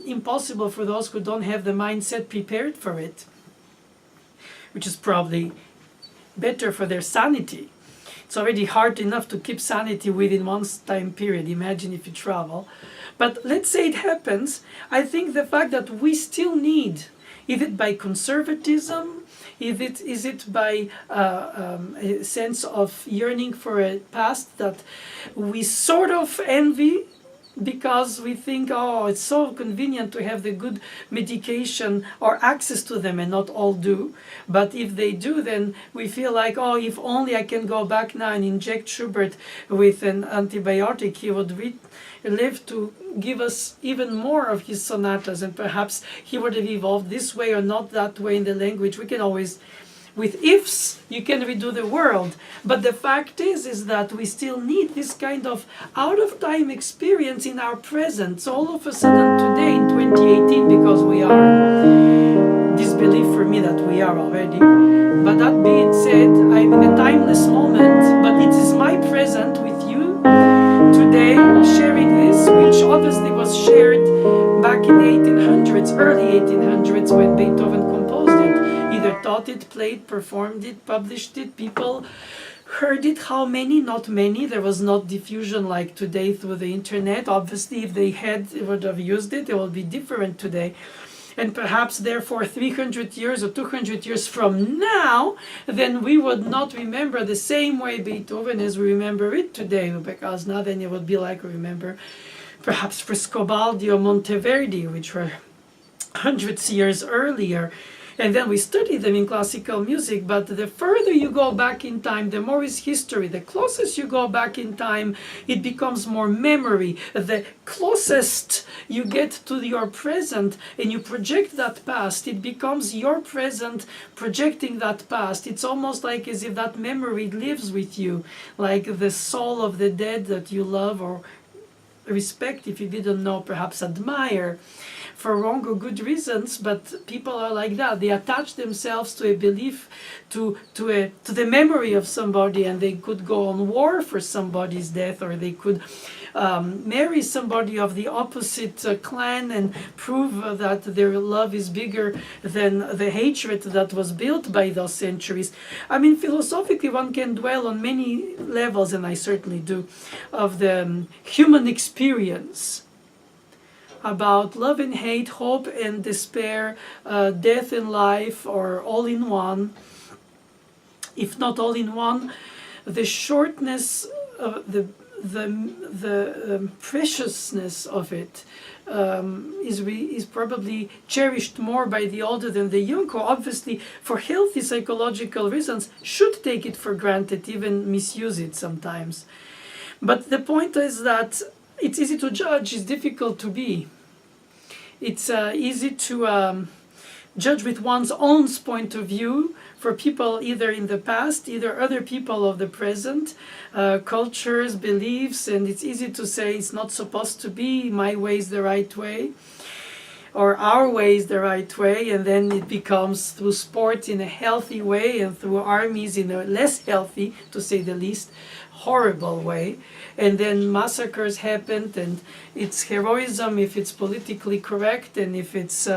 impossible for those who don't have the mindset prepared for it, which is probably better for their sanity. It's already hard enough to keep sanity within one's time period. Imagine if you travel. But let's say it happens. I think the fact that we still need, is it by conservatism, is it by a sense of yearning for a past that we sort of envy, because we think, oh, it's so convenient to have the good medication or access to them, and not all do. But if they do, then we feel like, oh, if only I can go back now and inject Schubert with an antibiotic, he would live to give us even more of his sonatas, and perhaps he would have evolved this way or not that way in the language. We can always, with ifs, you can redo the world. But the fact is that we still need this kind of out-of-time experience in our present. So all of a sudden today in 2018, because we are, disbelief for me that we are already, but that being said, I'm in a timeless moment, but it is my present with you today, sharing this, which obviously was shared back in the 1800s, early 1800s, when Beethoven composed it. Either taught it, played, performed it, published it, people heard it. How many? Not many. There was not diffusion like today through the internet. Obviously, if they had, they would have used it. It would be different today. And perhaps therefore 300 years or 200 years from now, then we would not remember the same way Beethoven as we remember it today, because now then it would be like we remember perhaps Frescobaldi or Monteverdi, which were hundreds of years earlier. And then we study them in classical music, but the further you go back in time, the more is history. The closest you go back in time, it becomes more memory. The closest you get to your present and you project that past, it becomes your present projecting that past. It's almost like as if that memory lives with you, like the soul of the dead that you love or respect, if you didn't know, perhaps admire, for wrong or good reasons, but people are like that. They attach themselves to a belief, to the memory of somebody, and they could go on war for somebody's death, or they could marry somebody of the opposite clan and prove that their love is bigger than the hatred that was built by those centuries. I mean, philosophically, one can dwell on many levels, and I certainly do, of the human experience. about love and hate, hope and despair, death and life, or all in one. If not all in one, the shortness, the preciousness of it is probably cherished more by the older than the young, who obviously, for healthy psychological reasons, should take it for granted, even misuse it sometimes. But the point is that it's easy to judge, it's difficult to be. It's easy to judge with one's own point of view for people either in the past, either other people of the present, cultures, beliefs, and it's easy to say it's not supposed to be, my way is the right way, or our way is the right way, and then it becomes through sport in a healthy way and through armies in a less healthy, to say the least, horrible way. And then massacres happened, and it's heroism if it's politically correct, and if it's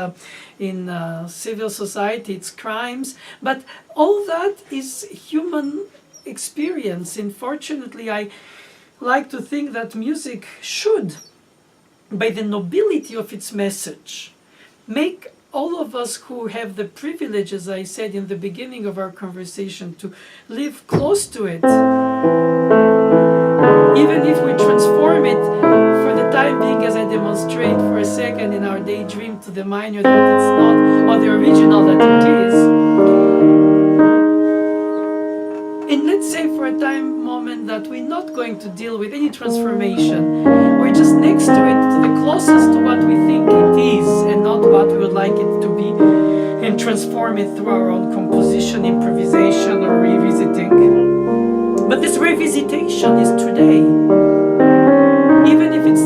in civil society, it's crimes. But all that is human experience. Unfortunately, I like to think that music should, by the nobility of its message, make all of us who have the privilege, as I said in the beginning of our conversation, to live close to it, even if we transform it for the time being, as I demonstrate for a second in our daydream, to the minor that it's not, or the original that it is. And let's say for a time moment that we're not going to deal with any transformation. We're just next to it, to the closest to what we think it is, and not what we would like it to be, and transform it through our own composition, improvisation, or revisiting. But this revisitation is today. Even if it's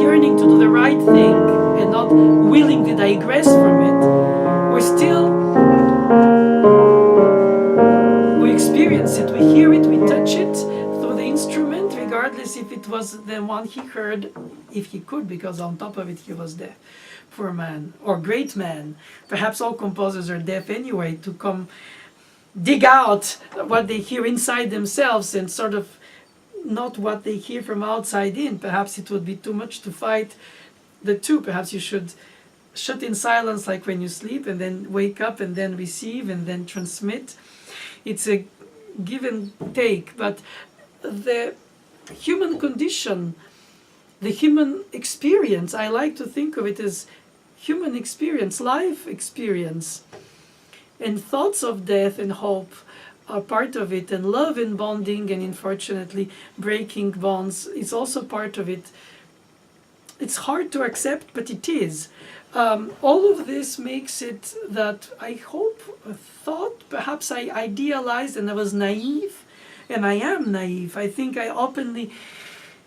yearning to do the right thing and not willing to digress from it, we experience it, we hear it, we touch it through the instrument, regardless if it was the one he heard, if he could, because on top of it he was deaf. Poor man, or great man. Perhaps all composers are deaf anyway, to come dig out what they hear inside themselves and sort of not what they hear from outside in. Perhaps it would be too much to fight the two. Perhaps you should shut in silence like when you sleep, and then wake up, and then receive, and then transmit. It's a give and take. But the human condition, the human experience, I like to think of it as human experience, life experience. And thoughts of death and hope are part of it, and love and bonding, and unfortunately breaking bonds is also part of it. It's hard to accept, but it is. All of this makes it that I thought, perhaps I idealized and I was naive, and I am naive. I think I openly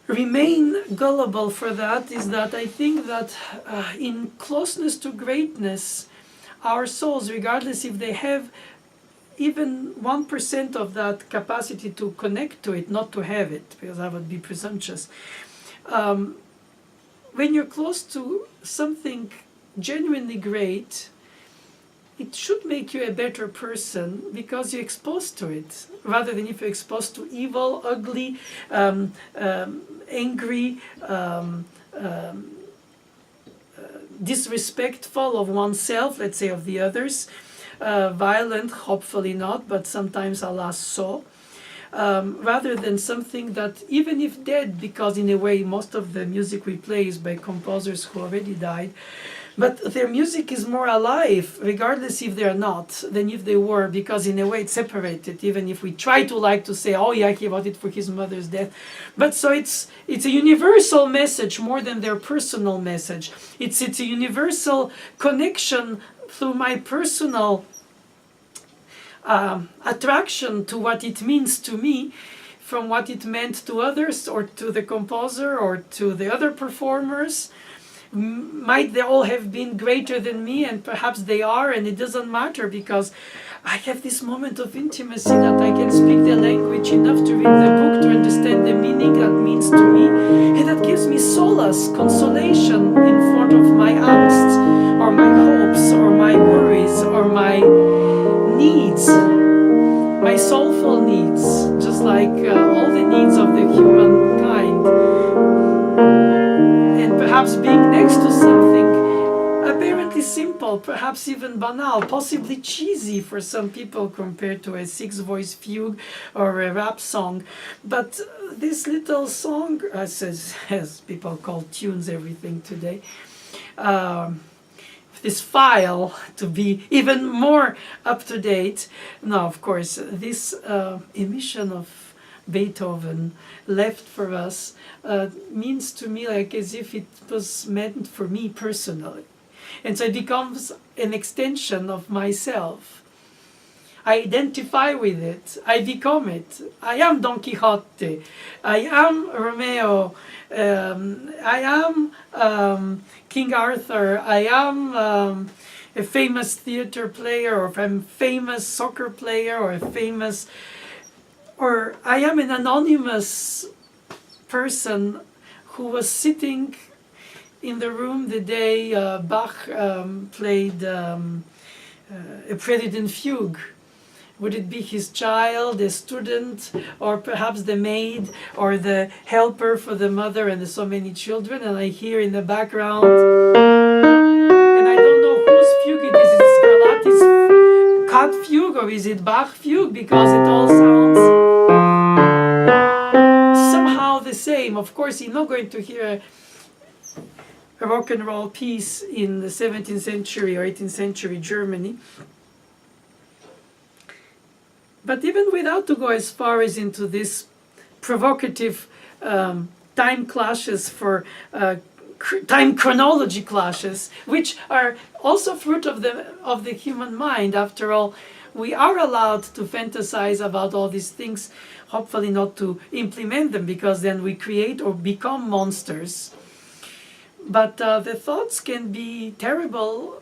remain gullible for that, is that I think that in closeness to greatness, our souls, regardless if they have even 1% of that capacity to connect to it, not to have it, because that would be presumptuous. When you're close to something genuinely great, it should make you a better person because you're exposed to it, rather than if you're exposed to evil, ugly, angry, disrespectful of oneself, let's say of the others, violent, hopefully not, but sometimes alas so, rather than something that, even if dead, because in a way most of the music we play is by composers who already died, but their music is more alive, regardless if they're not, than if they were, because in a way it's separated, even if we try to like to say, oh yeah, he wrote it for his mother's death. But so it's a universal message more than their personal message. It's a universal connection through my personal attraction to what it means to me, from what it meant to others, or to the composer, or to the other performers. Might they all have been greater than me, and perhaps they are, and it doesn't matter, because I have this moment of intimacy that I can speak the language enough to read the book, to understand the meaning that means to me, and that gives me solace, consolation in front of my angst, or my hopes, or my worries, or my needs, my soulful needs, just like all the needs of the humankind. And perhaps being next next to something apparently simple, perhaps even banal, possibly cheesy for some people compared to a six-voice fugue or a rap song. But this little song, as people call tunes everything today, this file to be even more up to date. Now, of course, this emission of Beethoven left for us means to me like as if it was meant for me personally. And so it becomes an extension of myself. I identify with it. I become it. I am Don Quixote. I am Romeo. I am King Arthur. I am a famous theater player, or a famous soccer player, or I am an anonymous person who was sitting in the room the day Bach played a Prelude Fugue. Would it be his child, a student, or perhaps the maid, or the helper for the mother and the so many children? And I hear in the background, and I don't know whose fugue it is. Is it Scarlatti's cut fugue, or is it Bach fugue? Because it all sounds somehow the same. Of course, you're not going to hear a rock and roll piece in the 17th century or 18th century Germany. But even without to go as far as into this provocative time clashes for time chronology clashes, which are also fruit of the human mind. After all, we are allowed to fantasize about all these things, hopefully not to implement them, because then we create or become monsters. But the thoughts can be terrible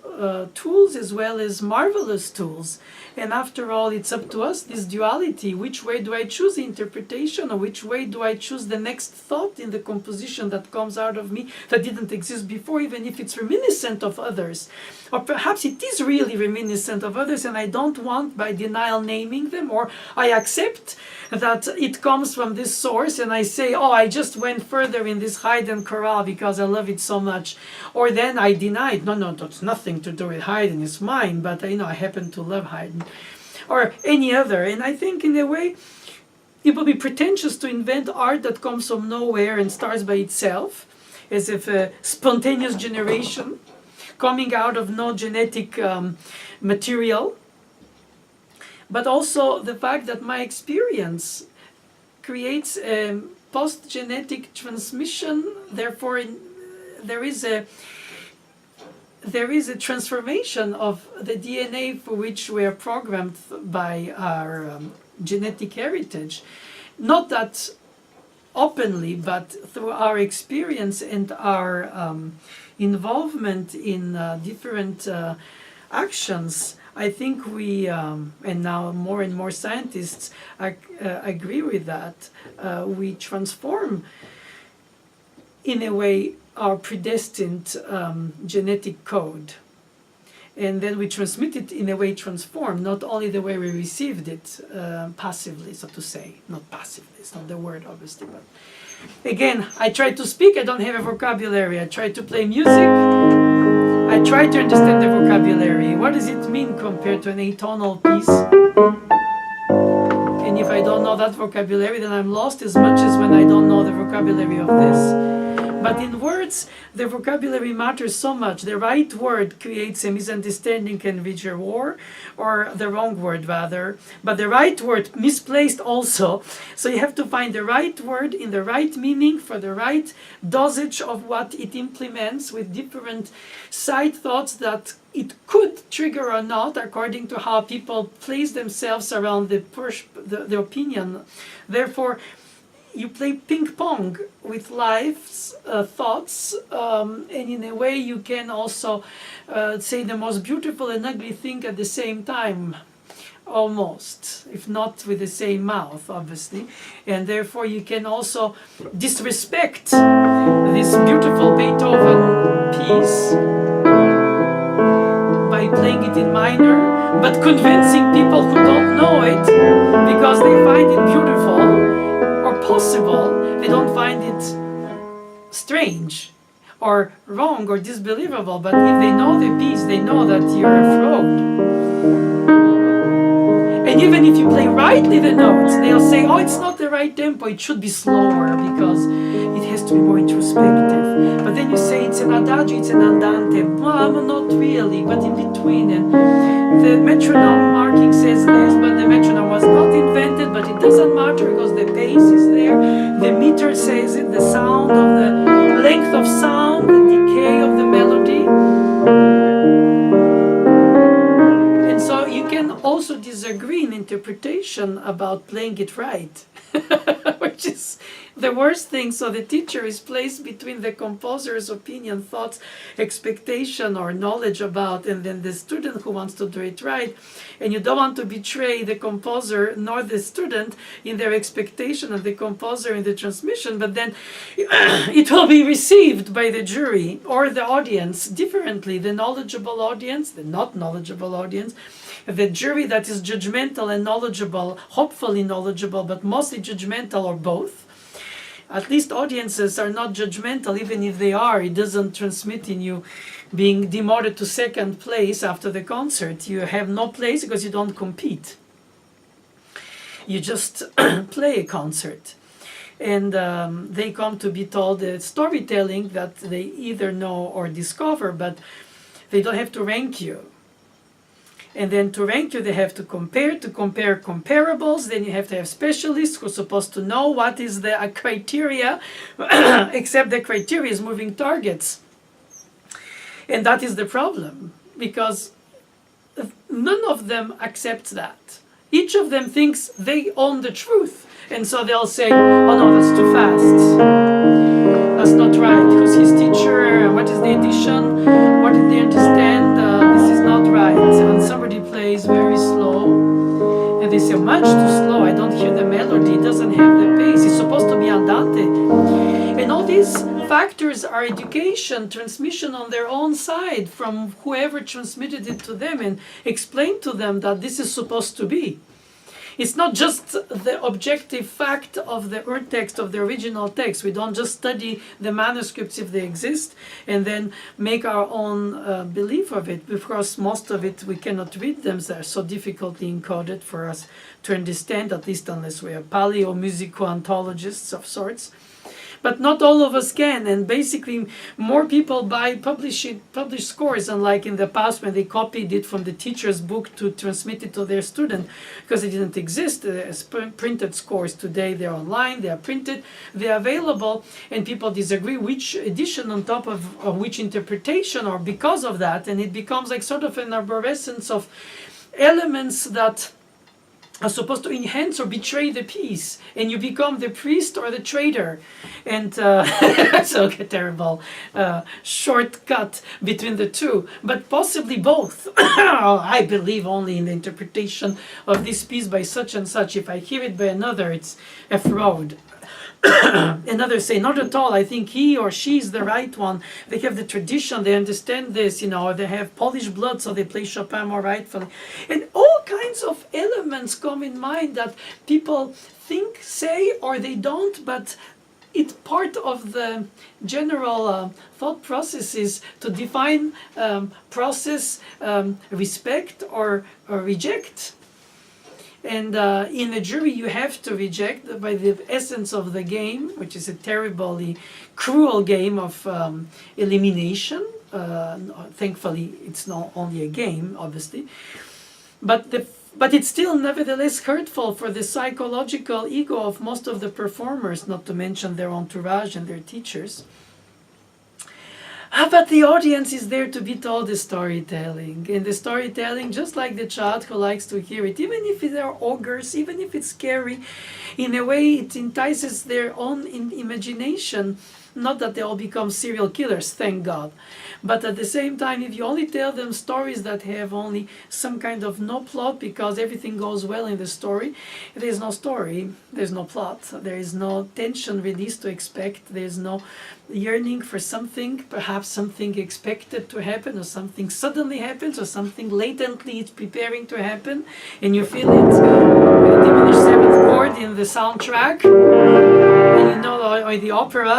tools as well as marvelous tools. And after all, it's up to us, this duality. Which way do I choose the interpretation, or which way do I choose the next thought in the composition that comes out of me that didn't exist before, even if it's reminiscent of others? Or perhaps it is really reminiscent of others, and I don't want by denial naming them, or I accept that it comes from this source, and I say, oh, I just went further in this Haydn chorale because I love it so much. Or then I deny it. No, that's nothing to do with Haydn, it's mine, but I happen to love Haydn. Or any other. And I think in a way it would be pretentious to invent art that comes from nowhere and starts by itself, as if a spontaneous generation coming out of no genetic material. But also the fact that my experience creates a post-genetic transmission, therefore there is a transformation of the DNA for which we are programmed by our genetic heritage. Not that openly, but through our experience and our involvement in different actions. I think we, and now more and more scientists agree with that, we transform in a way our predestined genetic code. And then we transmit it in a way transformed, not only the way we received it passively, so to say. Not passively, it's not the word obviously, but again, I try to speak, I don't have a vocabulary. I try to play music, I try to understand the vocabulary. What does it mean compared to an atonal piece? And if I don't know that vocabulary, then I'm lost as much as when I don't know the vocabulary of this. But in words, the vocabulary matters so much. The right word creates a misunderstanding, can reach a war, or the wrong word rather. But the right word misplaced also. So you have to find the right word in the right meaning for the right dosage of what it implements, with different side thoughts that it could trigger or not, according to how people place themselves around the opinion. Therefore, you play ping pong with life's thoughts, and in a way you can also say the most beautiful and ugly thing at the same time, almost, if not with the same mouth, obviously. And therefore you can also disrespect this beautiful Beethoven piece by playing it in minor, but convincing people who don't know it because they find it beautiful or possible, they don't find it strange or wrong or disbelievable, but if they know the piece, they know that you're a fraud. And even if you play rightly the notes, they'll say, oh, it's not the right tempo, it should be slower because it has to be more introspective. But then you say it's an adagio, it's an andante. Well, not really, but in between. And the metronome marking says this, but the metronome was not invented, but it doesn't matter because the pace is there. The meter says it, the sound of the length of sound, the decay of the melody. And so you can also disagree in interpretation about playing it right, which is the worst thing. So the teacher is placed between the composer's opinion, thoughts, expectation, or knowledge about, and then the student who wants to do it right. And you don't want to betray the composer nor the student in their expectation of the composer in the transmission, but then it will be received by the jury or the audience differently. The knowledgeable audience, the not knowledgeable audience, the jury that is judgmental and knowledgeable, hopefully knowledgeable, but mostly judgmental, or both. At least audiences are not judgmental, even if they are. It doesn't transmit in you being demoted to second place after the concert. You have no place because you don't compete. You just play a concert. And they come to be told storytelling that they either know or discover, but they don't have to rank you. And then to rank you, they have to compare comparables. Then you have to have specialists who are supposed to know what is the criteria, except the criteria is moving targets. And that is the problem, because none of them accepts that. Each of them thinks they own the truth. And so they'll say, oh no, that's too fast. That's not right, because his teacher, what is the edition? What did they understand? This is not right. And somebody plays very slow, and they say, much too slow, I don't hear the melody, it doesn't have the pace, it's supposed to be andante. And all these factors are education, transmission on their own side from whoever transmitted it to them and explained to them that this is supposed to be. It's not just the objective fact of the urtext, of the original text. We don't just study the manuscripts if they exist and then make our own belief of it, because most of it we cannot read them. They're so difficultly encoded for us to understand, at least unless we are paleo-musico-ontologists of sorts. But not all of us can, and basically more people buy published scores, unlike in the past when they copied it from the teacher's book to transmit it to their student, because it didn't exist as printed scores. Today they're online, they are printed, they're available, and people disagree which edition on top of which interpretation, or because of that, and it becomes like sort of an arborescence of elements that are supposed to enhance or betray the piece, and you become the priest or the traitor. And so a terrible shortcut between the two, but possibly both. I believe only in the interpretation of this piece by such and such. If I hear it by another, it's a fraud. And others say, not at all, I think he or she is the right one. They have the tradition, they understand this, or they have Polish blood, so they play Chopin more rightfully. And all kinds of elements come in mind that people think, say, or they don't, but it's part of the general thought processes to define process, respect or reject. And in a jury, you have to reject by the essence of the game, which is a terribly cruel game of elimination. Thankfully, it's not only a game, obviously, but it's still nevertheless hurtful for the psychological ego of most of the performers, not to mention their entourage and their teachers. But the audience is there to be told the storytelling. And the storytelling, just like the child who likes to hear it, even if they're ogres, even if it's scary, in a way it entices their own imagination. Not that they all become serial killers, thank God. But at the same time, if you only tell them stories that have only some kind of no plot, because everything goes well in the story, there's no story, there's no plot, there is no tension released to expect, there's no yearning for something, perhaps something expected to happen, or something suddenly happens, or something latently is preparing to happen, and you feel it. Diminished seventh chord in the soundtrack, and or the opera.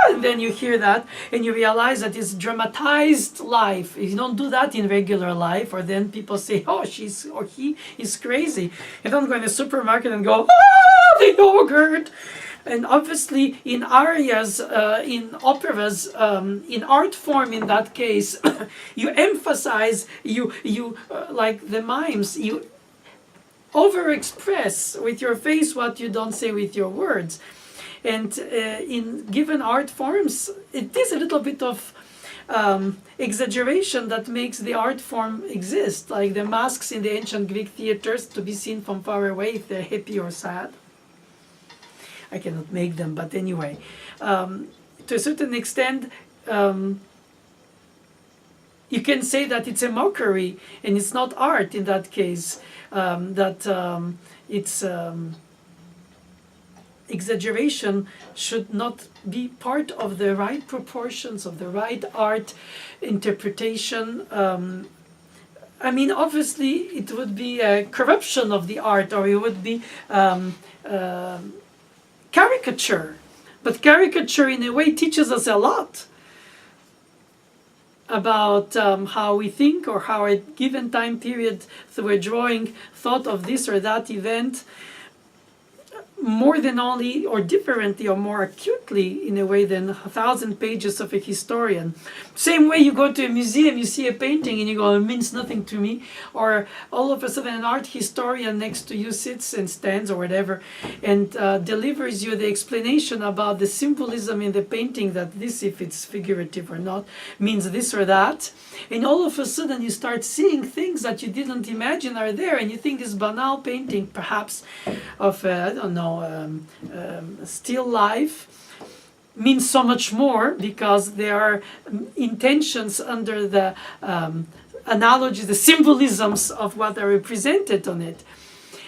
and then you hear that and you realize that it's dramatized life. If you don't do that in regular life, or then people say, oh, she's or he is crazy. You don't go in the supermarket and go, ah, the yogurt. And obviously in arias, in operas, in art form in that case, you emphasize, you like the mimes, you overexpress with your face what you don't say with your words. And in given art forms, it is a little bit of exaggeration that makes the art form exist, like the masks in the ancient Greek theaters to be seen from far away if they're happy or sad. I cannot make them, but anyway, to a certain extent, you can say that it's a mockery and it's not art in that case, that it's exaggeration should not be part of the right proportions, of the right art interpretation. I mean, obviously it would be a corruption of the art, or it would be caricature. But caricature in a way teaches us a lot about how we think, or how a given time period through a drawing thought of this or that event more than only, or differently, or more acutely in a way than 1,000 pages of a historian. Same way you go to a museum, you see a painting and you go, it means nothing to me. Or all of a sudden an art historian next to you sits and stands or whatever and delivers you the explanation about the symbolism in the painting, that this, if it's figurative or not, means this or that. And all of a sudden you start seeing things that you didn't imagine are there, and you think this banal painting perhaps of, I don't know, still life means so much more, because there are intentions under the analogies, the symbolisms of what are represented on it.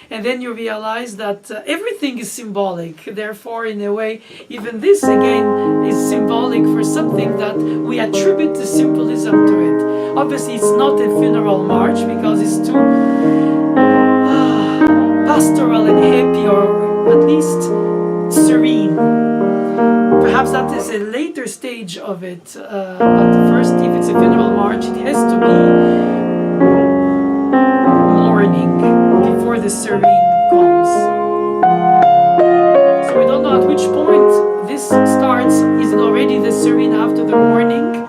And then you realize that everything is symbolic. Therefore, in a way, even this again is symbolic for something that we attribute the symbolism to it. Obviously, it's not a funeral march, because it's too pastoral and happy, or at least serene. Perhaps that is a later stage of it, but first, if it's a funeral march, it has to be mourning before the serene comes. So we don't know at which point this starts. Is it already the serene after the mourning?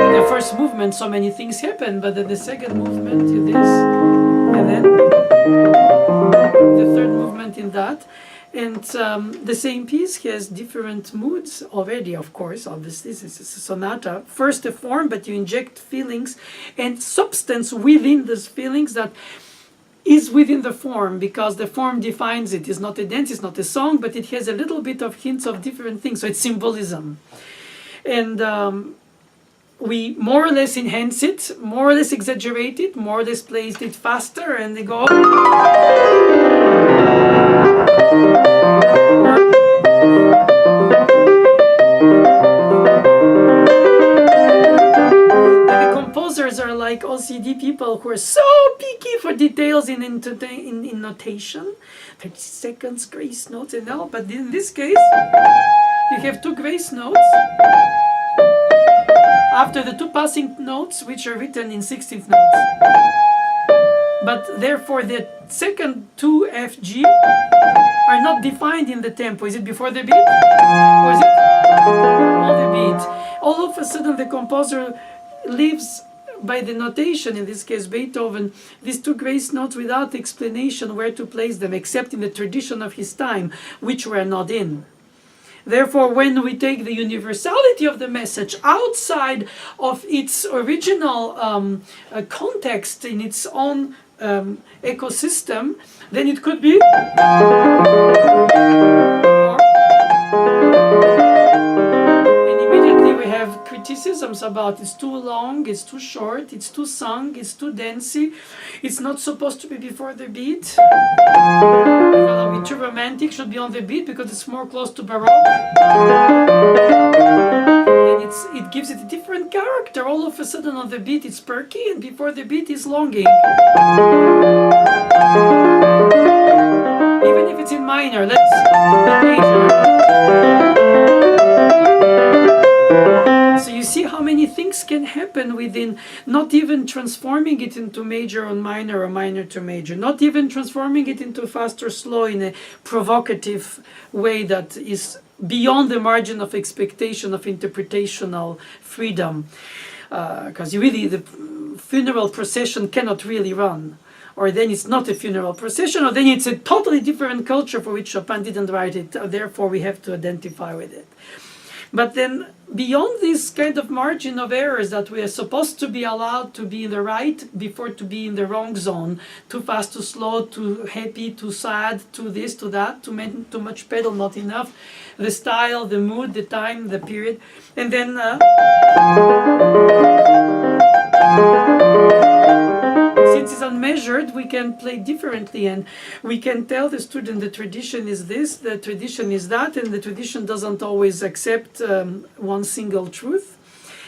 In the first movement, so many things happen, but in the second movement, you this, and then the third movement in that. And the same piece has different moods already, of course. Obviously, this is a sonata. First a form, but you inject feelings and substance within those feelings that is within the form, because the form defines it. It's not a dance, it's not a song, but it has a little bit of hints of different things. So it's symbolism. And we more or less enhance it, more or less exaggerate it, more or less plays it faster, and they go. The composers are like OCD people who are so picky for details in notation. 30 seconds, grace notes, and all. But in this case, you have two grace notes after the two passing notes, which are written in 16th notes. But therefore, the second two F, G are not defined in the tempo. Is it before the beat? Or is it on the beat? All of a sudden, the composer leaves by the notation, in this case Beethoven, these two grace notes without explanation where to place them, except in the tradition of his time, which we're not in. Therefore, when we take the universality of the message outside of its original context, in its own ecosystem, then it could be. And immediately we have criticisms about it's too long, it's too short, it's too sung, it's too dancey, it's not supposed to be before the beat. It's too romantic, should be on the beat because it's more close to Baroque. And it gives it a different character. All of a sudden on the beat it's perky, and before the beat is longing. Even if it's in minor, let's. So you see how many things can happen within, not even transforming it into major or minor to major, not even transforming it into fast or slow in a provocative way that is beyond the margin of expectation of interpretational freedom. Because the funeral procession cannot really run. Or then it's not a funeral procession, or then it's a totally different culture for which Chopin didn't write it, therefore we have to identify with it. But then beyond this kind of margin of errors that we are supposed to be allowed to be in the right before to be in the wrong zone, too fast, too slow, too happy, too sad, too this, too that, too much pedal, not enough, the style, the mood, the time, the period, and then since it's unmeasured, we can play differently, and we can tell the student the tradition is this, the tradition is that, and the tradition doesn't always accept one single truth.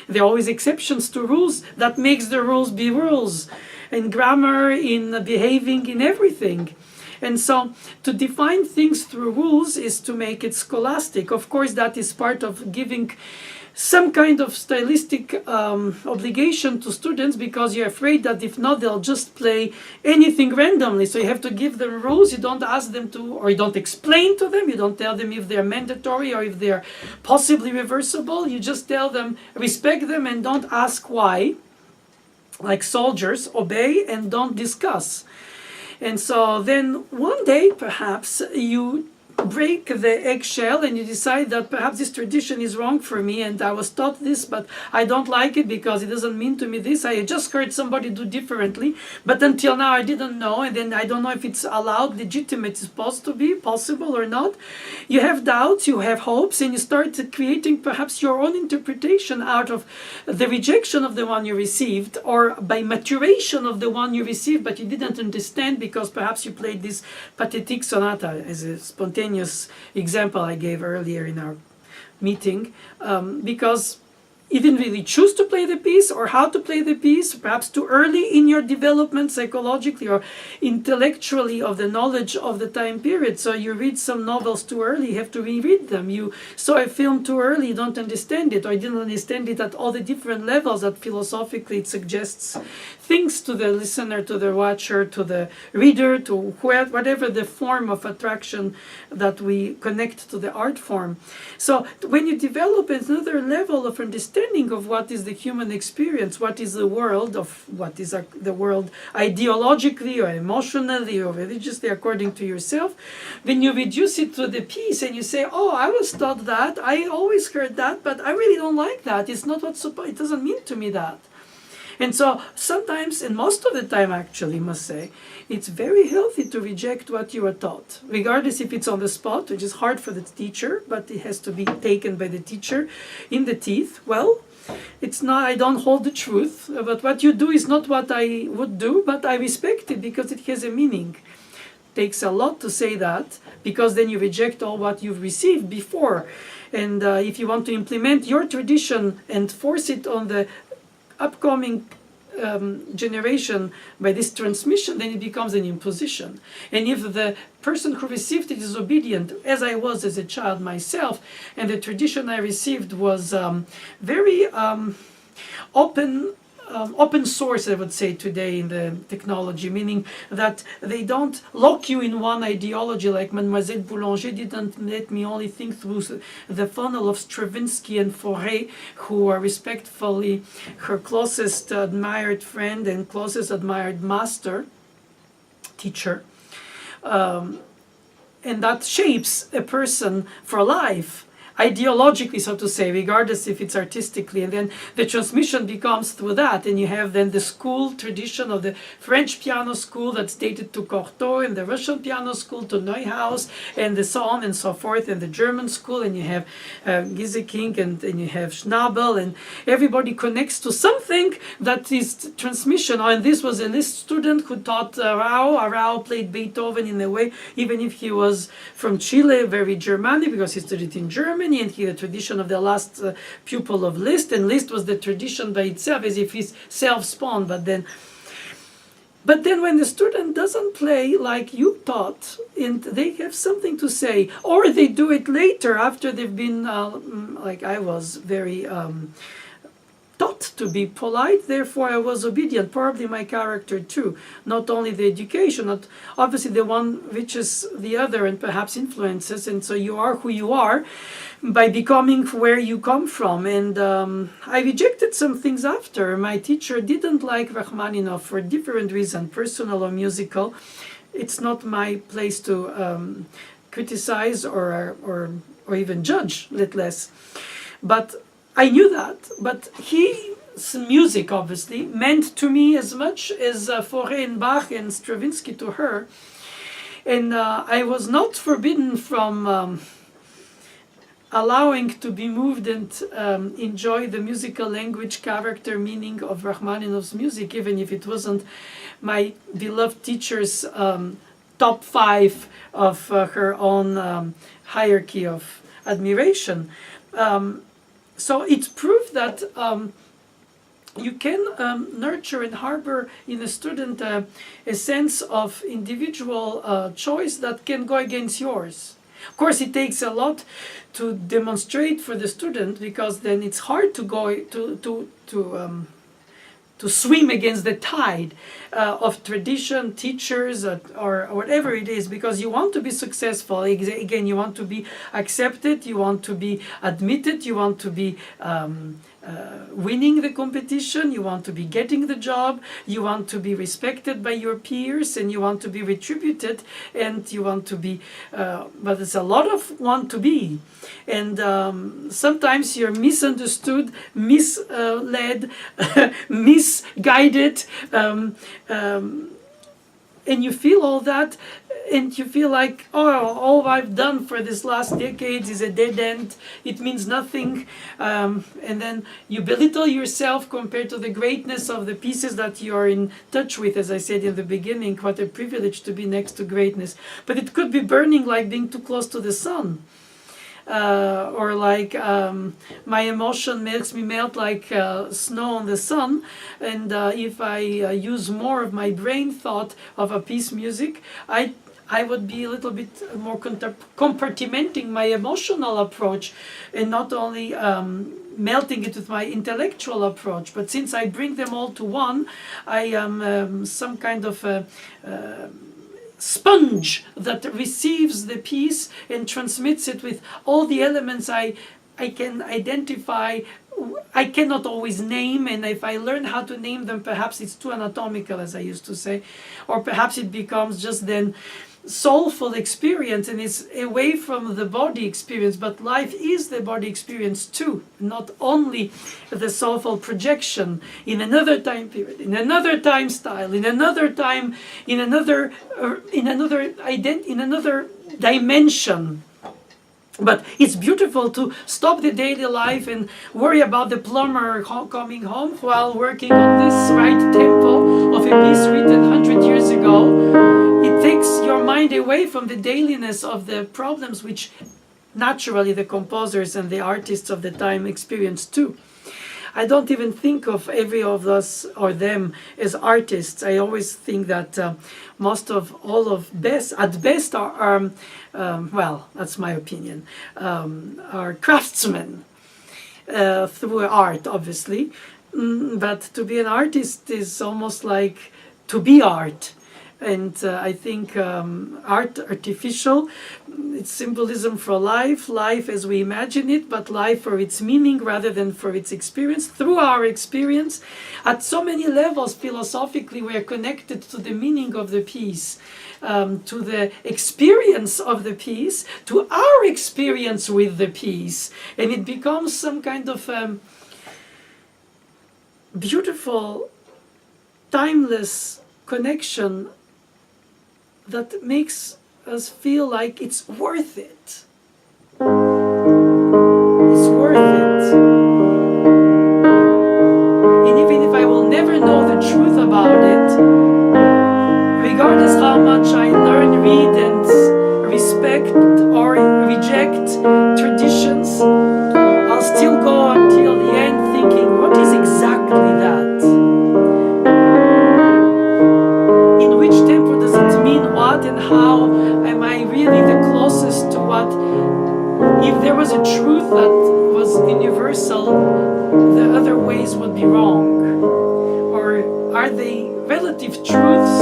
There are always exceptions to rules. That makes the rules be rules, in grammar, in behaving, in everything. And so to define things through rules is to make it scholastic. Of course, that is part of giving some kind of stylistic obligation to students, because you're afraid that if not, they'll just play anything randomly. So you have to give them rules. You don't ask them to, or you don't explain to them. You don't tell them if they're mandatory or if they're possibly reversible. You just tell them, respect them and don't ask why. Like soldiers, obey and don't discuss. And so then one day, perhaps, you break the eggshell and you decide that perhaps this tradition is wrong for me, and I was taught this, but I don't like it because it doesn't mean to me this. I just heard somebody do differently, but until now I didn't know, and then I don't know if it's allowed, legitimate, it's supposed to be, possible or not. You have doubts, you have hopes, and you start creating perhaps your own interpretation out of the rejection of the one you received, or by maturation of the one you received but you didn't understand because perhaps you played this pathetic sonata as a spontaneous example I gave earlier in our meeting, because you didn't really choose to play the piece or how to play the piece, perhaps too early in your development psychologically or intellectually of the knowledge of the time period. So you read some novels too early, you have to reread them. You saw a film too early, you don't understand it, or you didn't understand it at all the different levels that philosophically it suggests things to the listener, to the watcher, to the reader, to whatever the form of attraction that we connect to the art form. So when you develop another level of understanding of what is the human experience, what is the world, of what is the world ideologically or emotionally or religiously according to yourself, when you reduce it to the piece and you say, oh, I was taught that, I always heard that, but I really don't like that, it's not what's supposed, it doesn't mean to me that. And so sometimes, and most of the time actually, must say, it's very healthy to reject what you are taught, regardless if it's on the spot, which is hard for the teacher, but it has to be taken by the teacher in the teeth. Well, it's not, I don't hold the truth, but what you do is not what I would do, but I respect it because it has a meaning. Takes a lot to say that, because then you reject all what you've received before. And if you want to implement your tradition and force it on the upcoming generation by this transmission, then it becomes an imposition. And if the person who received it is obedient, as I was as a child myself, and the tradition I received was very open source, I would say, today in the technology, meaning that they don't lock you in one ideology, like Mademoiselle Boulanger didn't let me only think through the funnel of Stravinsky and Fauré, who are respectfully her closest admired friend and closest admired master, teacher. And that shapes a person for life, ideologically, so to say, regardless if it's artistically. And then the transmission becomes through that. And you have then the school tradition of the French piano school that's dated to Cortot, and the Russian piano school to Neuhaus, and so on and so forth, and the German school, and you have Gieseking, and you have Schnabel, and everybody connects to something that is transmission. And this was a Liszt student who taught Rao. Rao played Beethoven in a way, even if he was from Chile, very Germanic, because he studied in Germany, and he had the tradition of the last pupil of Liszt, and Liszt was the tradition by itself, as if he's self-spawned. But then But then when the student doesn't play like you taught, and they have something to say, or they do it later after they've been, like I was very taught to be polite, therefore I was obedient, probably my character too, not only the education, not obviously the one reaches the other and perhaps influences, and so you are who you are by becoming where you come from. And I rejected some things after. My teacher didn't like Rachmaninoff for different reasons, personal or musical. It's not my place to criticize or even judge, let less. But I knew that, but his music obviously meant to me as much as Fauré and Bach and Stravinsky to her. And I was not forbidden from allowing to be moved and enjoy the musical language, character, meaning of Rachmaninoff's music, even if it wasn't my beloved teacher's top 5 of her own hierarchy of admiration. So it's proof that you can nurture and harbor in a student a sense of individual choice that can go against yours. Of course, it takes a lot to demonstrate for the student, because then it's hard to go to swim against the tide of tradition, teachers, or whatever it is, because you want to be successful. Again, you want to be accepted, you want to be admitted, you want to be winning the competition, you want to be getting the job, you want to be respected by your peers, and you want to be retributed, and you want to be, but it's a lot of want to be. And sometimes you're misunderstood, misled, misguided, and you feel all that, and you feel like, oh, all I've done for this last decade is a dead end, it means nothing, and then you belittle yourself compared to the greatness of the pieces that you are in touch with. As I said in the beginning, what a privilege to be next to greatness. But it could be burning like being too close to the sun. Or like my emotion makes me melt like snow on the sun, and if I use more of my brain thought of a piece music, I would be a little bit more compartmenting my emotional approach, and not only melting it with my intellectual approach. But since I bring them all to one, I am some kind of sponge that receives the piece and transmits it with all the elements I can identify. I cannot always name, and if I learn how to name them, perhaps it's too anatomical, as I used to say, or perhaps it becomes just then soulful experience, and it's away from the body experience. But life is the body experience too, not only the soulful projection in another time period, in another time style, in another time, in another dimension. But it's beautiful to stop the daily life and worry about the plumber coming home while working on this right tempo of a piece written 100 years ago. It takes your mind away from the dailiness of the problems which naturally the composers and the artists of the time experienced too. I don't even think of every of us or them as artists. I always think that most of all of best, at best, are well, that's my opinion, are craftsmen through art, obviously. But to be an artist is almost like to be art. And I think art artificial, it's symbolism for life, life as we imagine it, but life for its meaning rather than for its experience. Through our experience, at so many levels, philosophically, we are connected to the meaning of the piece, to the experience of the piece, to our experience with the piece. And it becomes some kind of beautiful, timeless connection that makes us feel like it's worth it. It's worth it. And even if I will never know the truth about it, regardless how much I learn, read, and respect or reject traditions, I'll still go until the end thinking, what is exactly that? and how am I really the closest to what, if there was a truth that was universal, the other ways would be wrong? Or are they relative truths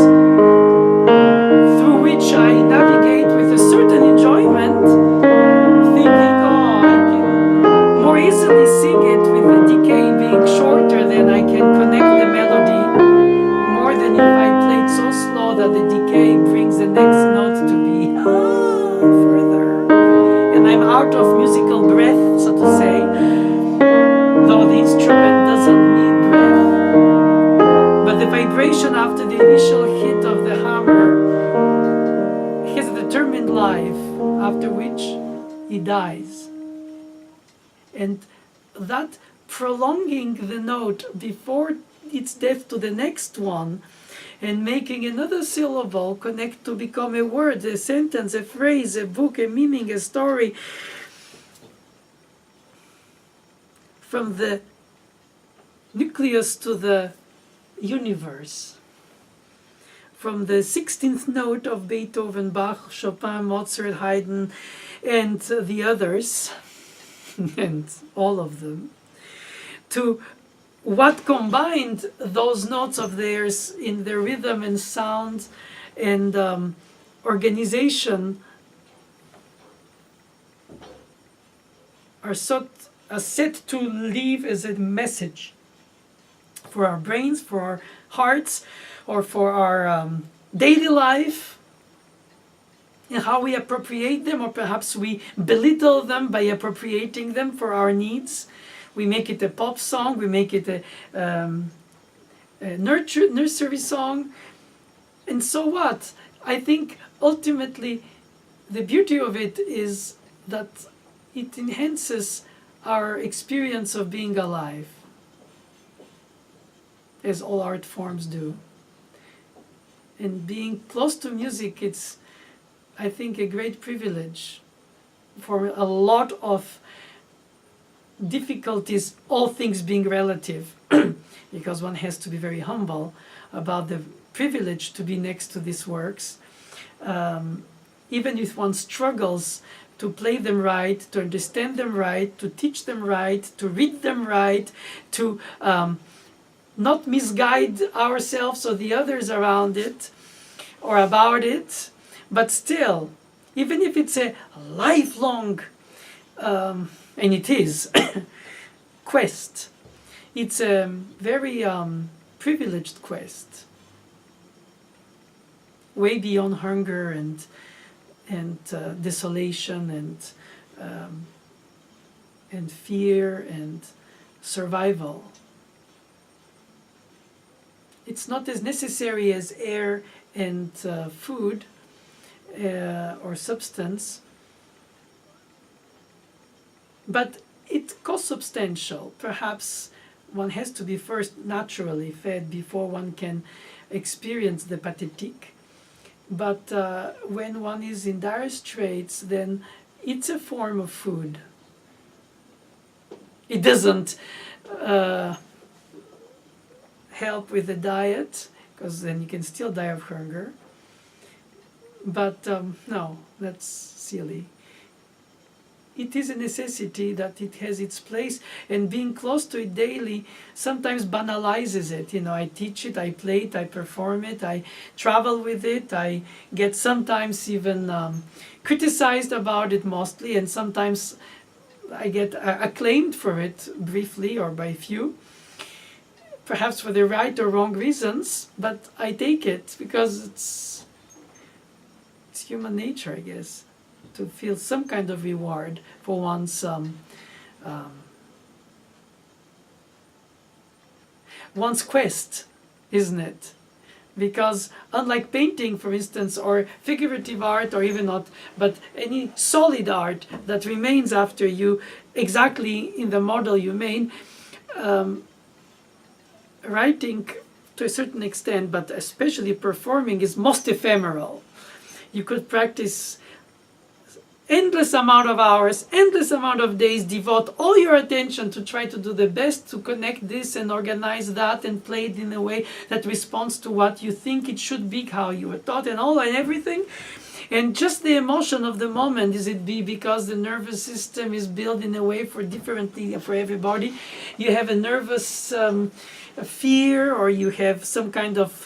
through which I navigate with a certain enjoyment, thinking, oh, I can more easily sing it with the decay being shorter than I can connect the melody, more than if I played so slow that the decay brings the next note to be further. And I'm out of musical breath, so to say, though the instrument doesn't need breath. But the vibration after the initial hit of the hammer has a determined life, after which he dies. And that prolonging the note before its death to the next one, and making another syllable connect to become a word, a sentence, a phrase, a book, a meaning, a story, from the nucleus to the universe, from the 16th note of Beethoven, Bach, Chopin, Mozart, Haydn, and the others, and all of them, to what combined those notes of theirs in their rhythm and sound and organization are set to leave as a message for our brains, for our hearts, or for our daily life, and how we appropriate them, or perhaps we belittle them by appropriating them for our needs. We make it a pop song, we make it a nursery song, and so what? I think ultimately the beauty of it is that it enhances our experience of being alive, as all art forms do. And being close to music, it's, I think, a great privilege for a lot of difficulties, all things being relative, because one has to be very humble about the privilege to be next to these works. Even if one struggles to play them right, to understand them right, to teach them right, to read them right, to not misguide ourselves or the others around it or about it, but still, even if it's a lifelong, and it is, quest, it's a very privileged quest, way beyond hunger and desolation and fear and survival. It's not as necessary as air and food or substance, but it's consubstantial. Perhaps one has to be first naturally fed before one can experience the pathétique. But when one is in dire straits, then it's a form of food. It doesn't help with the diet, because then you can still die of hunger. But no, that's silly. It is a necessity that it has its place, and being close to it daily sometimes banalizes it. You know, I teach it, I play it, I perform it, I travel with it, I get sometimes even criticized about it mostly, and sometimes I get acclaimed for it briefly or by few, perhaps for the right or wrong reasons, but I take it because it's human nature, I guess, to feel some kind of reward for one's quest, isn't it? Because unlike painting, for instance, or figurative art, or even not, but any solid art that remains after you exactly in the model you made, writing to a certain extent, but especially performing, is most ephemeral. You could practice endless amount of hours, endless amount of days, devote all your attention to try to do the best to connect this and organize that and play it in a way that responds to what you think it should be, how you were taught and all and everything. And just the emotion of the moment, is it be because the nervous system is built in a way for differently for everybody? You have a nervous fear, or you have some kind of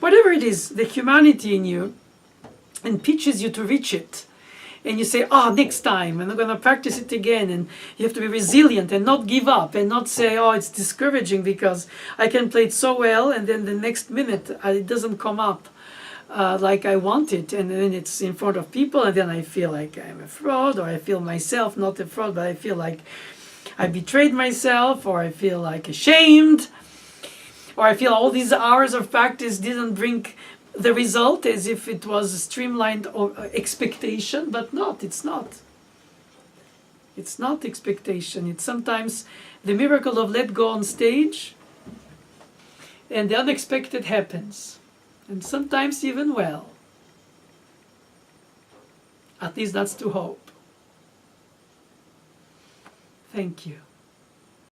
whatever it is, the humanity in you, and pitches you to reach it. And you say, next time, and I'm going to practice it again. And you have to be resilient and not give up and not say, it's discouraging because I can play it so well, and then the next minute it doesn't come up like I want it. And then it's in front of people, and then I feel like I'm a fraud, or I feel myself not a fraud, but I feel like I betrayed myself, or I feel like ashamed, or I feel all these hours of practice didn't bring the result, as if it was a streamlined expectation, but it's not. It's not expectation. It's sometimes the miracle of let go on stage, and the unexpected happens. And sometimes even well. At least that's to hope. Thank you.